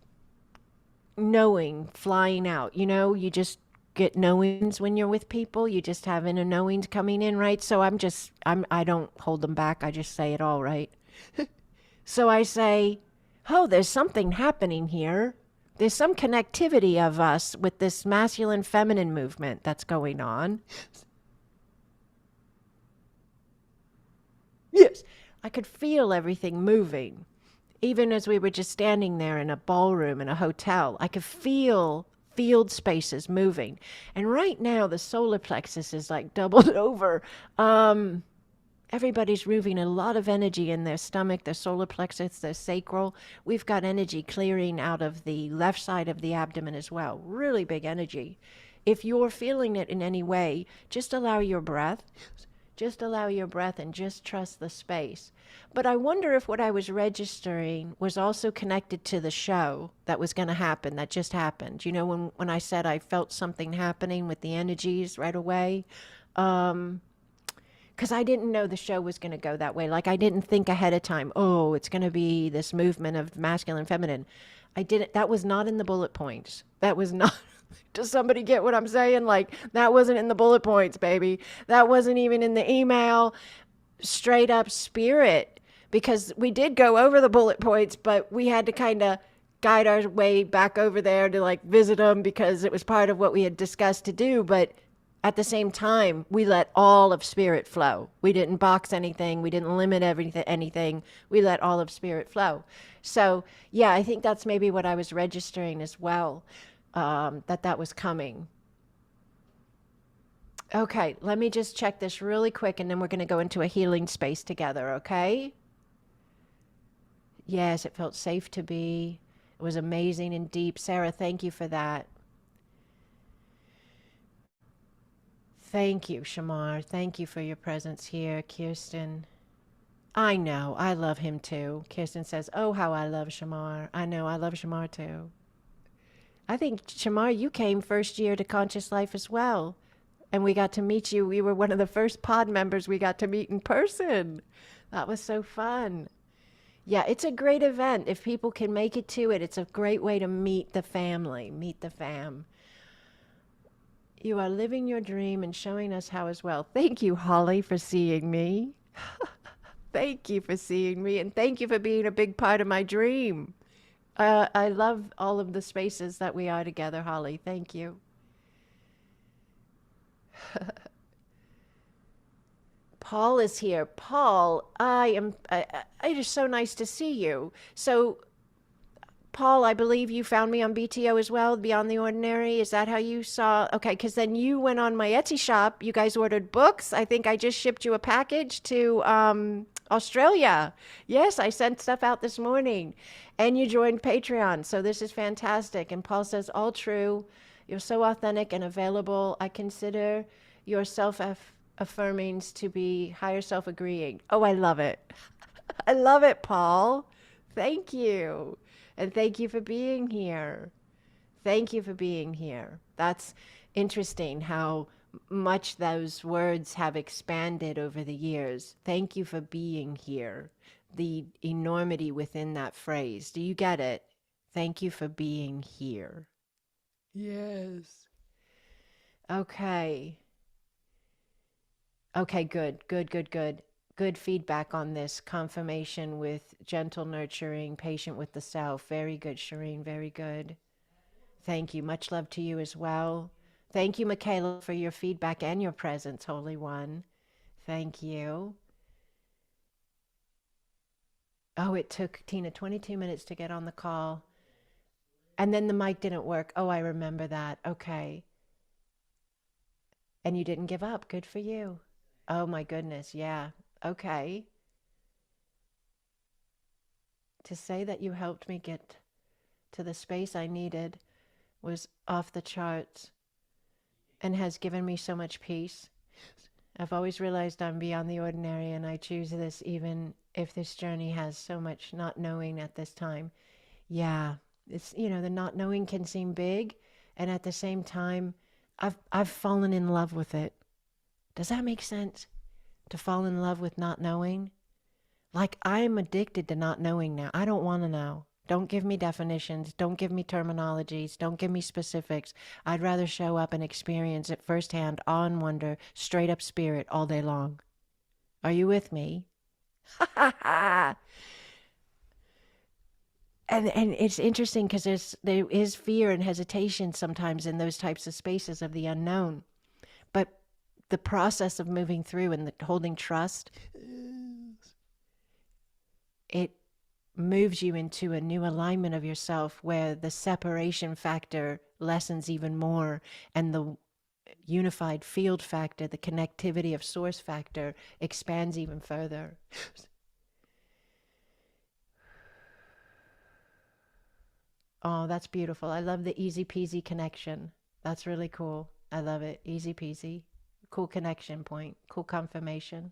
knowing, flying out, you know, you just get knowings when you're with people. You just have inner knowings coming in, right? So I don't hold them back. I just say it all, right? So I say, oh, there's something happening here. There's some connectivity of us with this masculine feminine movement that's going on. Yes, I could feel everything moving. Even as we were just standing there in a ballroom in a hotel, I could feel field spaces moving. And right now, the solar plexus is like doubled over. Everybody's moving a lot of energy in their stomach, their solar plexus, their sacral. We've got energy clearing out of the left side of the abdomen as well. Really big energy. If you're feeling it in any way, just allow your breath. Just allow your breath and just trust the space. But I wonder if what I was registering was also connected to the show that was going to happen, that just happened. You know, when I said I felt something happening with the energies right away, because I didn't know the show was going to go that way. Like, I didn't think ahead of time, oh, it's going to be this movement of masculine, feminine. That was not in the bullet points. That was not. Does somebody get what I'm saying? Like, that wasn't in the bullet points, baby. That wasn't even in the email. Straight up spirit. Because we did go over the bullet points, but we had to kind of guide our way back over there to like visit them because it was part of what we had discussed to do. But at the same time, we let all of spirit flow. We didn't box anything. We didn't limit anything. We let all of spirit flow. So, yeah, I think that's maybe what I was registering as well. That was coming. Okay, let me just check this really quick and then we're going to go into a healing space together, okay? Yes, it felt safe to be. It was amazing and deep. Sarah, thank you for that. Thank you, Shamar. Thank you for your presence here, Kirsten. I know. I love him too. Kirsten says, "Oh, how I love Shamar." I know. I love Shamar too. I think, Shamar, you came first year to Conscious Life as well. And we got to meet you. We were one of the first pod members we got to meet in person. That was so fun. Yeah, it's a great event. If people can make it to it, it's a great way to meet the family, meet the fam. You are living your dream and showing us how as well. Thank you, Holly, for seeing me. Thank you for seeing me, and thank you for being a big part of my dream. I love all of the spaces that we are together, Holly. Thank you. Paul is here. Paul, it is so nice to see you. So, Paul, I believe you found me on BTO as well, Beyond the Ordinary. Is that how you saw? Okay, because then you went on my Etsy shop. You guys ordered books. I think I just shipped you a package to Australia. Yes, I sent stuff out this morning. And you joined Patreon. So this is fantastic. And Paul says, all true. You're so authentic and available. I consider your self affirmings to be higher self agreeing. Oh, I love it. I love it, Paul. Thank you. And thank you for being here. Thank you for being here. That's interesting how much those words have expanded over the years. Thank you for being here. The enormity within that phrase. Do you get it? Thank you for being here. Yes. Okay. Okay, good, good, good, good. Good feedback on this. Confirmation with gentle nurturing, patient with the self. Very good, Shireen. Very good. Thank you. Much love to you as well. Thank you, Michaela, for your feedback and your presence, Holy One. Thank you. Oh, it took Tina 22 minutes to get on the call. And then the mic didn't work. Oh, I remember that. Okay. And you didn't give up. Good for you. Oh, my goodness. Yeah. Okay. To say that you helped me get to the space I needed was off the charts and has given me so much peace. I've always realized I'm beyond the ordinary, and I choose this even if this journey has so much not knowing at this time. Yeah, it's, the not knowing can seem big, and at the same time, I've fallen in love with it. Does that make sense? To fall in love with not knowing? Like, I am addicted to not knowing now. I don't want to know. Don't give me definitions. Don't give me terminologies. Don't give me specifics. I'd rather show up and experience it firsthand, awe and wonder, straight up spirit all day long. Are you with me? Ha ha ha! And it's interesting because there is fear and hesitation sometimes in those types of spaces of the unknown. But the process of moving through and holding trust, it moves you into a new alignment of yourself where the separation factor lessens even more, and the unified field factor, the connectivity of source factor, expands even further. Oh, that's beautiful. I love the easy peasy connection. That's really cool. I love it. Easy peasy. Cool connection point. Cool confirmation.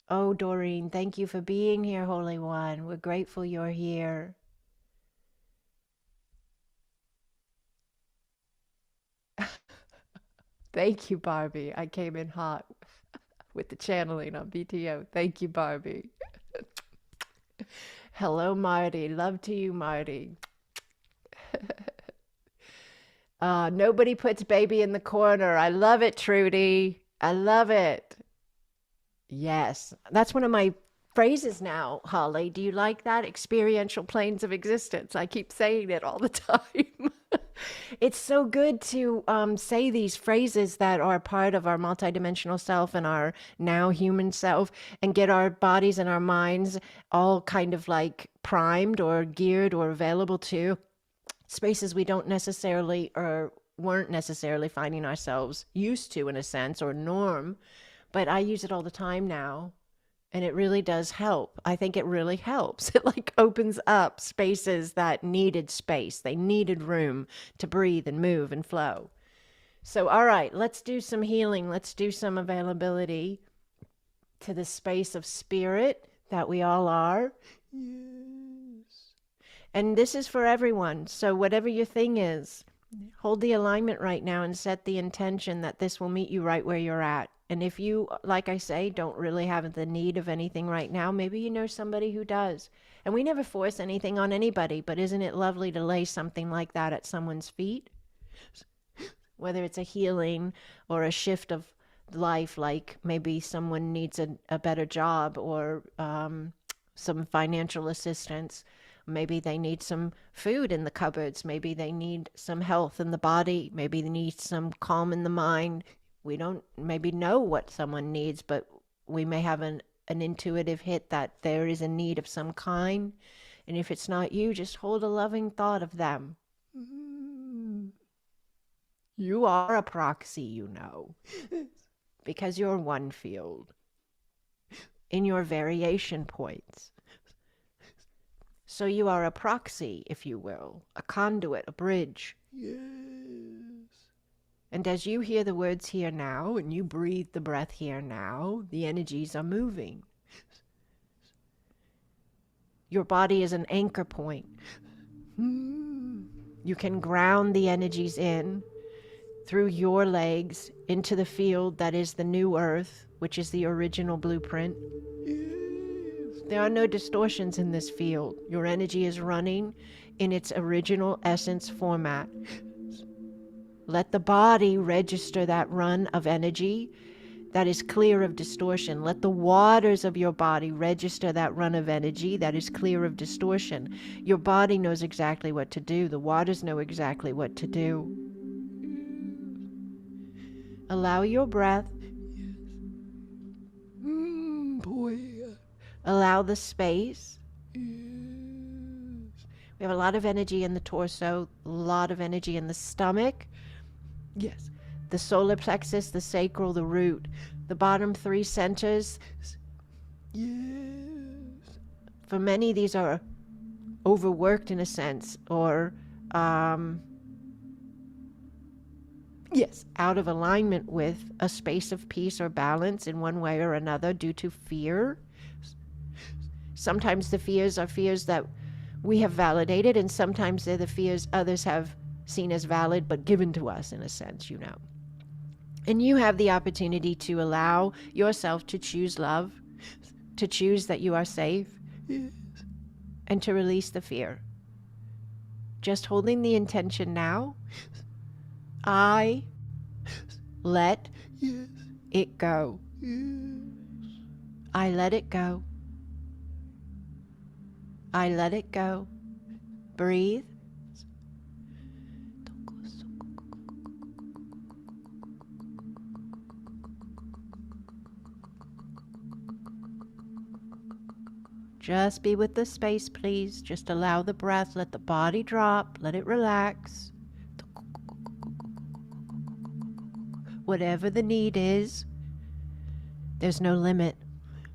Oh, Doreen, thank you for being here, Holy One. We're grateful you're here. Thank you, Barbie. I came in hot with the channeling on BTO. Thank you, Barbie. Hello, Marty. Love to you, Marty. Nobody puts baby in the corner. I love it, Trudy. I love it. Yes, that's one of my phrases now, Holly. Do you like that? Experiential planes of existence. I keep saying it all the time. It's so good to say these phrases that are part of our multidimensional self and our now human self, and get our bodies and our minds all kind of like primed or geared or available to spaces we don't necessarily or weren't necessarily finding ourselves used to, in a sense, or norm. But I use it all the time now, and it really does help. I think it really helps. It like opens up spaces that needed space. They needed room to breathe and move and flow. So, all right, let's do some healing. Let's do some availability to the space of spirit that we all are. Yes. And this is for everyone. So, whatever your thing is, hold the alignment right now and set the intention that this will meet you right where you're at. And if you, like I say, don't really have the need of anything right now, maybe you know somebody who does. And we never force anything on anybody, but isn't it lovely to lay something like that at someone's feet? Whether it's a healing or a shift of life, like maybe someone needs a better job or some financial assistance. Maybe they need some food in the cupboards. Maybe they need some health in the body. Maybe they need some calm in the mind. We don't maybe know what someone needs, but we may have an intuitive hit that there is a need of some kind. And if it's not you, just hold a loving thought of them. You are a proxy, you know, because you're one field in your variation points. So you are a proxy, if you will, a conduit, a bridge. Yes. And as you hear the words here now, and you breathe the breath here now, the energies are moving. Your body is an anchor point. You can ground the energies in through your legs into the field that is the new earth, which is the original blueprint. There are no distortions in this field. Your energy is running in its original essence format. Let the body register that run of energy that is clear of distortion. Let the waters of your body register that run of energy that is clear of distortion. Your body knows exactly what to do. The waters know exactly what to do. Allow your breath. Boy. Allow the space. We have a lot of energy in the torso, a lot of energy in the stomach. Yes. The solar plexus, the sacral, the root, the bottom three centers. Yes. For many, these are overworked in a sense, or yes, out of alignment with a space of peace or balance in one way or another due to fear. Sometimes the fears are fears that we have validated, and sometimes they're the fears others have seen as valid but given to us in a sense, you know. And you have the opportunity to allow yourself to choose love, to choose that you are safe, yes, and to release the fear. Just holding the intention now, I let it go. I let it go. I let it go. Breathe. Just be with the space, please. Just allow the breath. Let the body drop. Let it relax. Whatever the need is, there's no limit.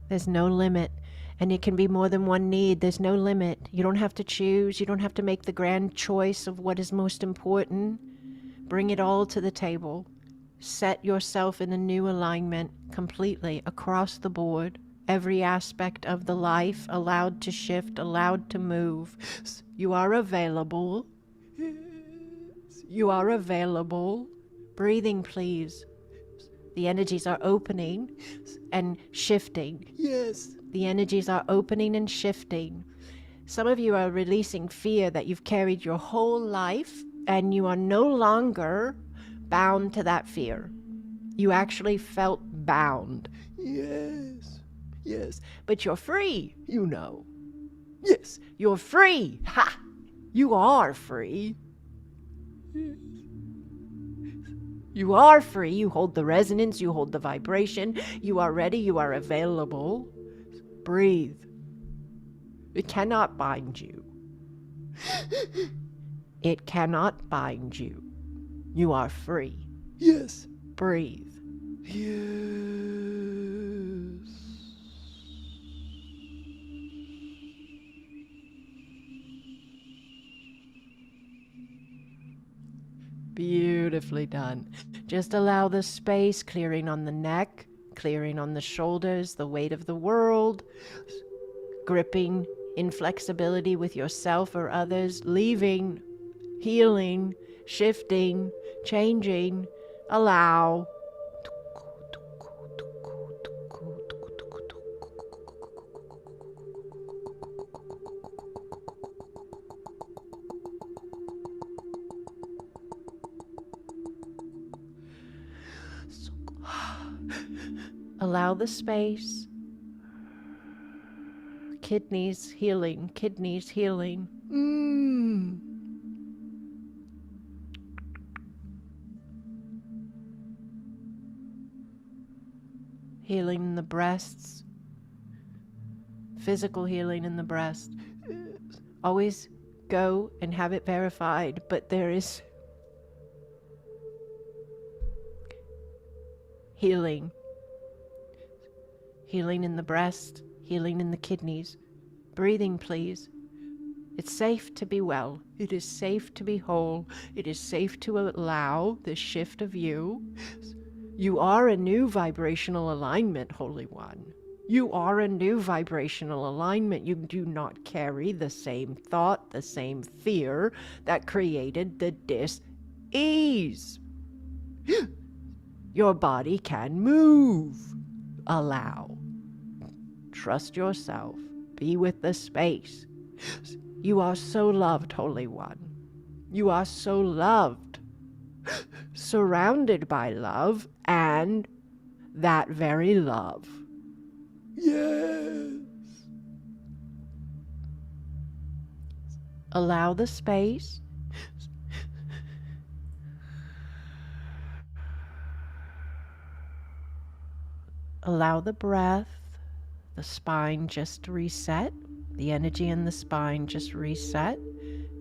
There's no limit. And it can be more than one need. There's no limit. You don't have to choose. You don't have to make the grand choice of what is most important. Bring it all to the table. Set yourself in a new alignment completely across the board. Every aspect of the life allowed to shift, allowed to move. You are available. You are available. Breathing, please. The energies are opening and shifting. Yes. The energies are opening and shifting. Some of you are releasing fear that you've carried your whole life, and you are no longer bound to that fear. You actually felt bound. Yes. Yes. But you're free, you know. Yes. You're free. Ha! You are free. You are free. You hold the resonance. You hold the vibration. You are ready. You are available. Breathe. It cannot bind you. It cannot bind you. You are free. Yes. Breathe. Yes. Beautiful. Beautifully done. Just allow the space, clearing on the neck, clearing on the shoulders, the weight of the world, gripping inflexibility with yourself or others, leaving, healing, shifting, changing. Allow. Allow the space. Kidneys healing, kidneys healing. Healing in the breasts. Physical healing in the breast. Always go and have it verified, but there is healing. Healing in the breast, healing in the kidneys. Breathing, please. It's safe to be well. It is safe to be whole. It is safe to allow this shift of you. You are a new vibrational alignment, Holy One. You are a new vibrational alignment. You do not carry the same thought, the same fear that created the dis-ease. Your body can move. Allow. Trust yourself. Be with the space. You are so loved, Holy One. You are so loved. Surrounded by love and that very love. Yes. Allow the space. Allow the breath, the spine just to reset. The energy in the spine just reset.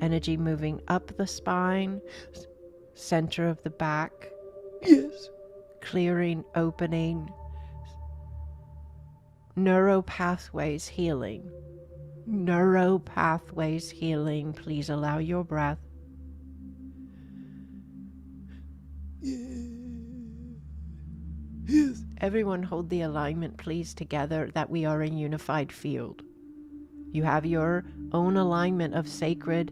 Energy moving up the spine, center of the back. Yes. Clearing, opening. Neuro pathways healing. Neuro pathways healing. Please allow your breath. Yes. Everyone hold the alignment, please, together that we are a unified field. You have your own alignment of sacred,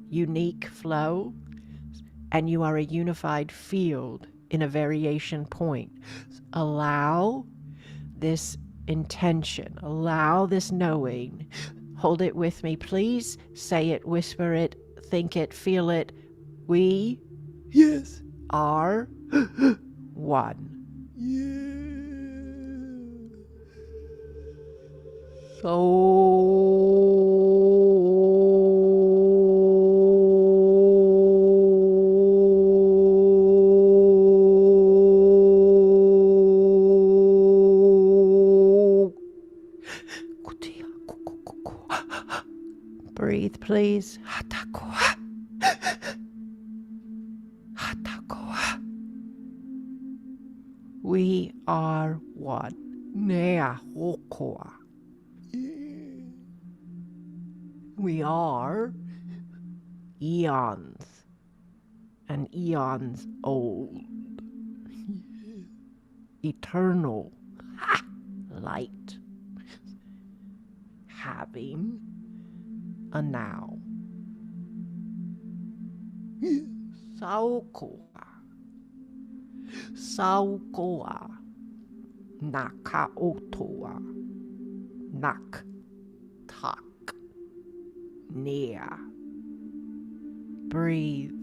unique flow, and you are a unified field in a variation point. Allow this intention, allow this knowing. Hold it with me, please. Say it, whisper it, think it, feel it. We, yes, are one. Breathe, please. We are one. We are eons and eons old. Eternal light. Having a now. Saukoa. Saukoa. Nakaotoa. Nak. Tak. Nia. Breathe.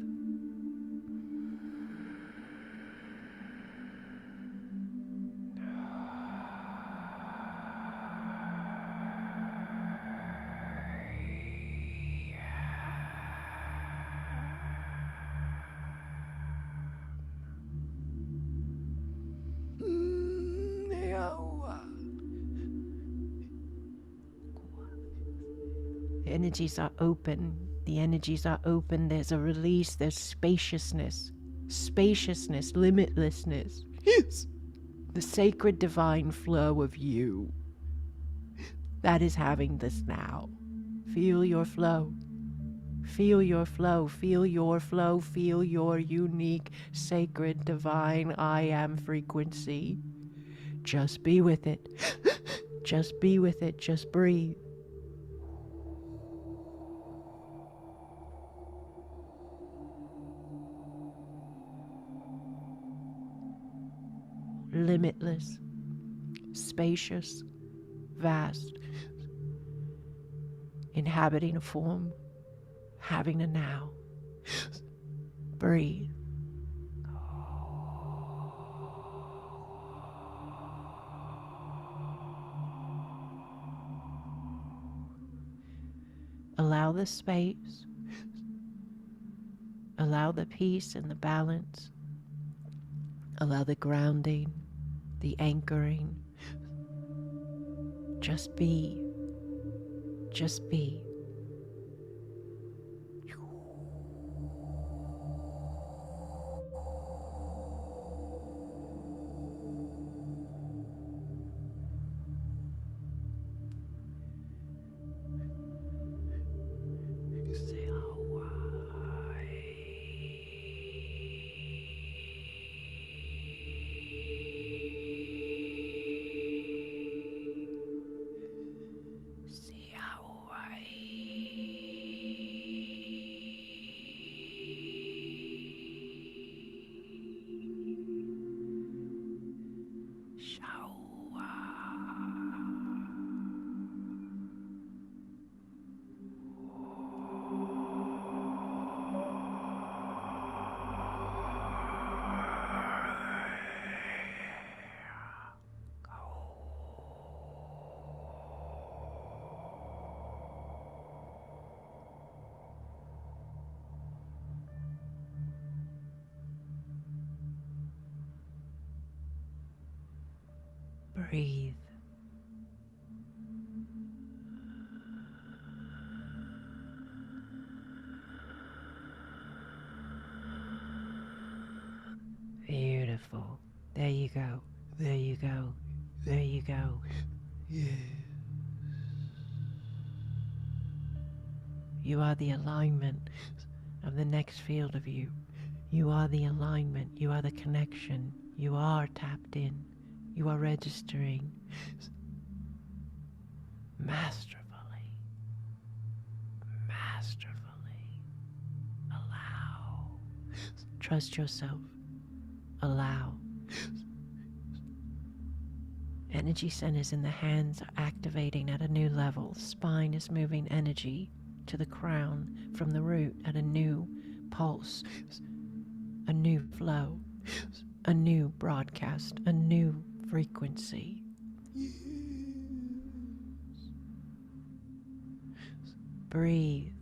The energies are open. The energies are open. There's a release. There's spaciousness. Spaciousness. Limitlessness. Yes. The sacred divine flow of you. That is having this now. Feel your flow. Feel your flow, feel your flow, feel your unique, sacred, divine I am frequency. Just be with it. Just be with it. Just breathe. Limitless, spacious, vast, inhabiting a form, having a now. Breathe. Allow the space, allow the peace and the balance, allow the grounding, the anchoring. Just be, just be. Breathe. Beautiful. There you go. There you go. There you go. You are the alignment of the next field of you. You are the alignment. You are the connection. You are tapped in. You are registering masterfully. Masterfully. Allow. Trust yourself. Allow. Energy centers in the hands are activating at a new level. Spine is moving energy to the crown from the root at a new pulse, a new flow, a new broadcast, a new frequency. Breathe.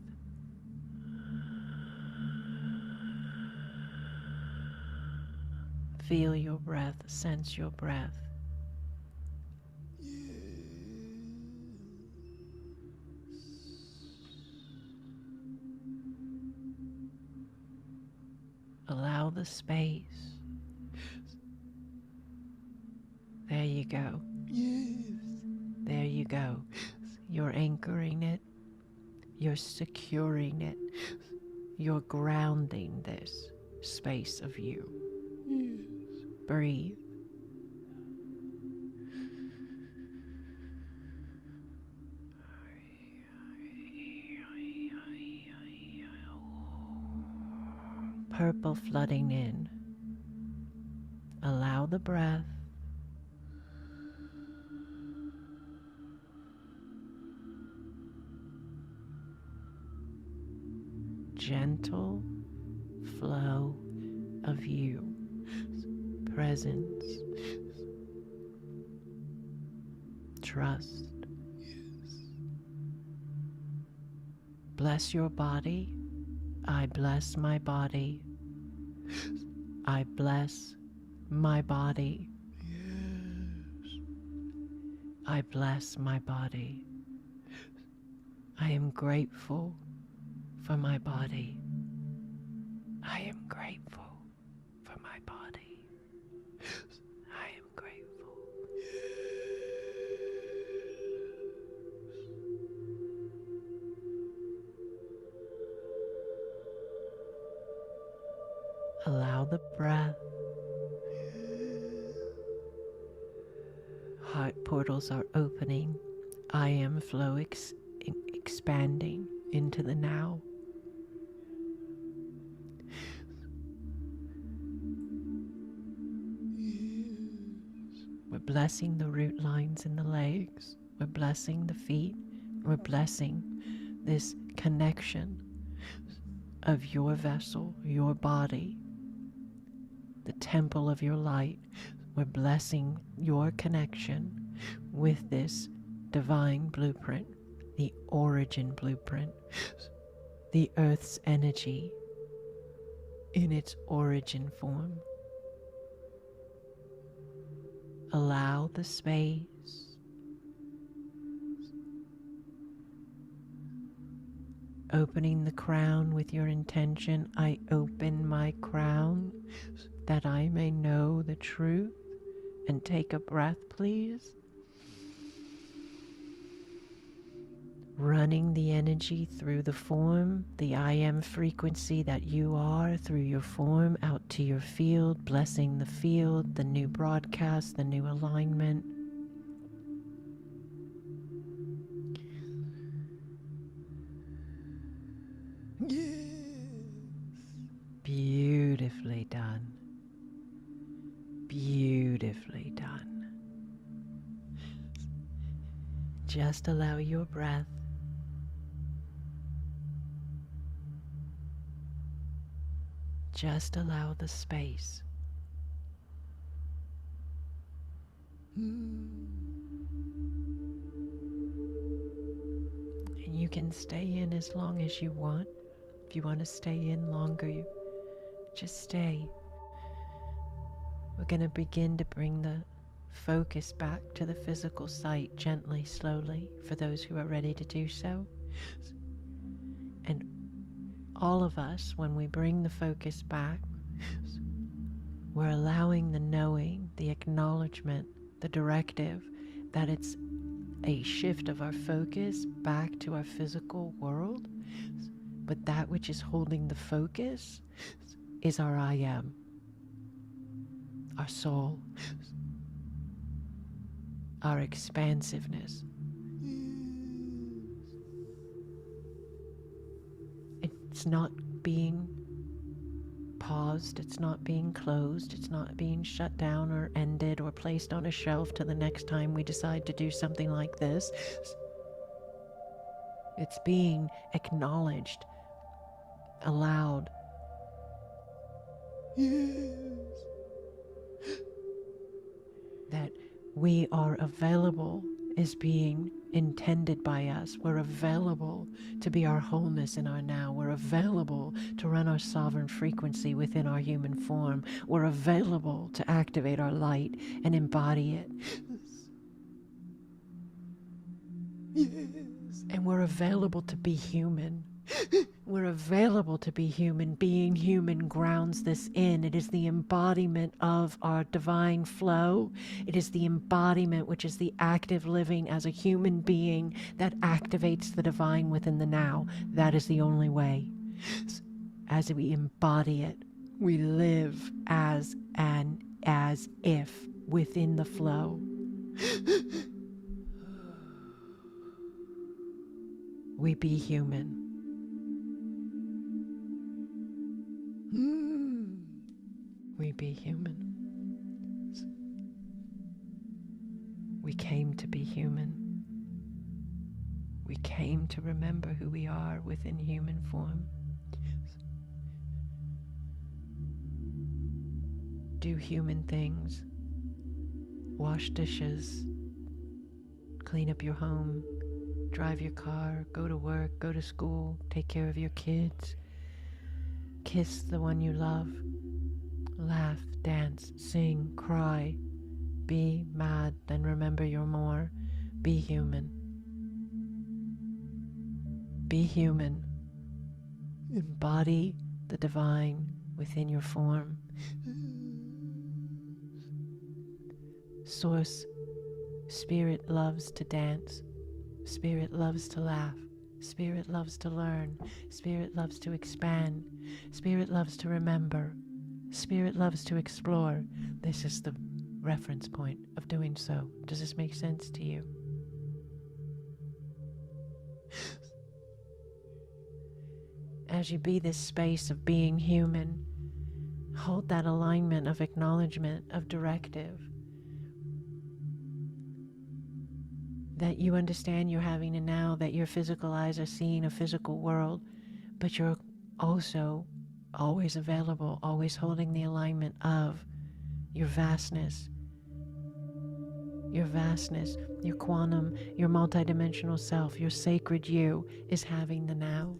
Feel your breath, sense your breath. Allow the space. There you go. There you go. You're anchoring it. You're securing it. You're grounding this space of you. Breathe. Purple flooding in. Allow the breath. Gentle flow of you. Presence. Trust. Bless your body. I bless my body. I bless my body. I bless my body. I am grateful for my body. I am grateful for my body. I am grateful. the breath. Heart portals are opening. I am flow expanding into the now. We're blessing the root lines in the legs. We're blessing the feet. We're blessing this connection of your vessel, your body, the temple of your light. We're blessing your connection with this divine blueprint, the origin blueprint, the earth's energy in its origin form. Allow the space. Opening the crown with your intention. I open my crown that I may know the truth. And take a breath, please. Running the energy through the form, the I am frequency that you are through your form out to your field, blessing the field, the new broadcast, the new alignment. Beautifully done. Beautifully done. Just allow your breath just allow the space. And you can stay in as long as you want. If you want to stay in longer, you just stay. We're going to begin to bring the focus back to the physical sight gently, slowly, for those who are ready to do so. And all of us, when we bring the focus back, we're allowing the knowing, the acknowledgement, the directive that it's a shift of our focus back to our physical world. But that which is holding the focus is our I am, our soul, our expansiveness. It's not being paused, it's not being closed, it's not being shut down or ended or placed on a shelf to the next time we decide to do something like this. It's being acknowledged, allowed. That we are available is being intended by us. We're available to be our wholeness in our now. We're available to run our sovereign frequency within our human form. We're available to activate our light and embody it. Yes. And we're available to be human. We're available to be human. Being human grounds this in. It is the embodiment of our divine flow. It is the embodiment, which is the active living as a human being that activates the divine within the now. That is the only way. As we embody it, we live as if within the flow. We be human. We be human. We came to be human. We came to remember who we are within human form. Do human things. Wash dishes. Clean up your home. Drive your car. Go to work. Go to school. Take care of your kids. Kiss the one you love. Laugh, dance, sing, cry. Be mad, then remember you're more. Be human. Be human. Embody the divine within your form. Source, spirit loves to dance. Spirit loves to laugh. Spirit loves to learn. Spirit loves to expand. Spirit loves to remember. Spirit loves to explore. This is the reference point of doing so. Does this make sense to you? As you be this space of being human, hold that alignment of acknowledgement, of directive, that you understand you're having a now, that your physical eyes are seeing a physical world, but you're also always available, always holding the alignment of your vastness, your quantum, your multidimensional self, your sacred you is having the now.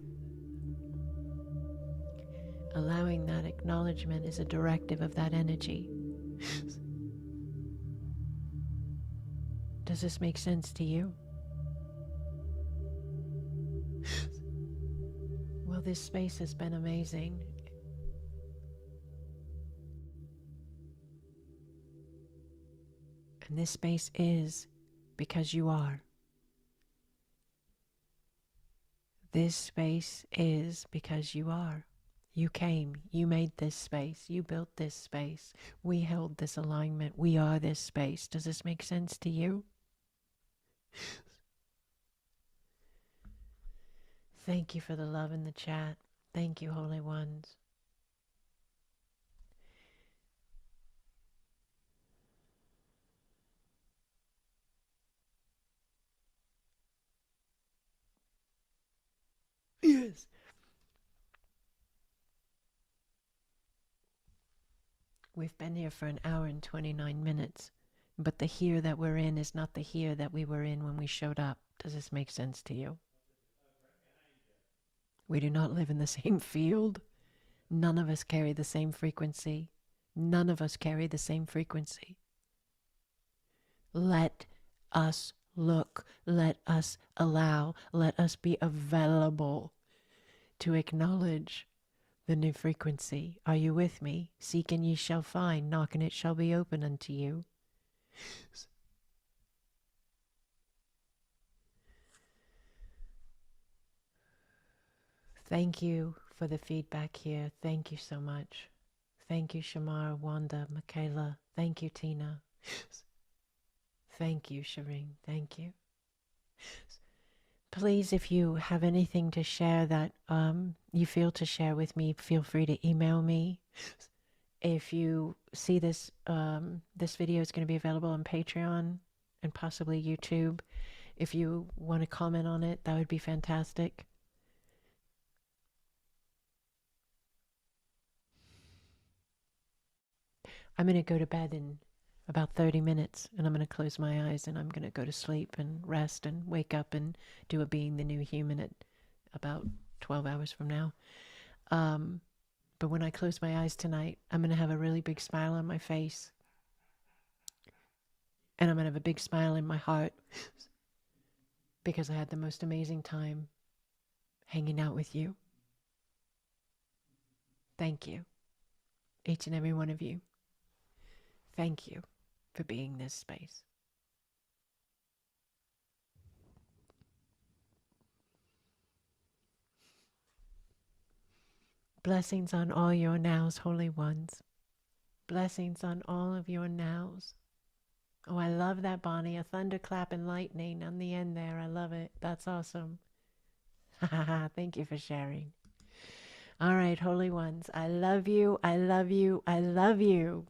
Allowing that acknowledgement is a directive of that energy. Does this make sense to you? Well, this space has been amazing. And this space is because you are. This space is because you are. You came, you made this space, you built this space. We held this alignment. We are this space. Does this make sense to you? Thank you for the love in the chat. Thank you, Holy Ones. Yes. We've been here for 1 hour and 29 minutes, but the here that we're in is not the here that we were in when we showed up. Does this make sense to you? We do not live in the same field. None of us carry the same frequency. None of us carry the same frequency. Let us look. Let us allow. Let us be available to acknowledge the new frequency. Are you with me? Seek and ye shall find. Knock and it shall be open unto you. Thank you for the feedback here. Thank you so much. Thank you, Shamar, Wanda, Michaela. Thank you, Tina. Thank you, Shireen. Thank you. Please, if you have anything to share that you feel to share with me, feel free to email me. If you see this, this video is going to be available on Patreon and possibly YouTube. If you want to comment on it, that would be fantastic. I'm going to go to bed in about 30 minutes, and I'm going to close my eyes, and I'm going to go to sleep and rest and wake up and do a Being the New Human at about 12 hours from now. But when I close my eyes tonight, I'm going to have a really big smile on my face, and I'm going to have a big smile in my heart because I had the most amazing time hanging out with you. Thank you, each and every one of you. Thank you for being this space. Blessings on all your nows, holy ones. Blessings on all of your nows. Oh, I love that, Bonnie. A thunderclap and lightning on the end there. I love it. That's awesome. Thank you for sharing. All right, holy ones. I love you. I love you. I love you.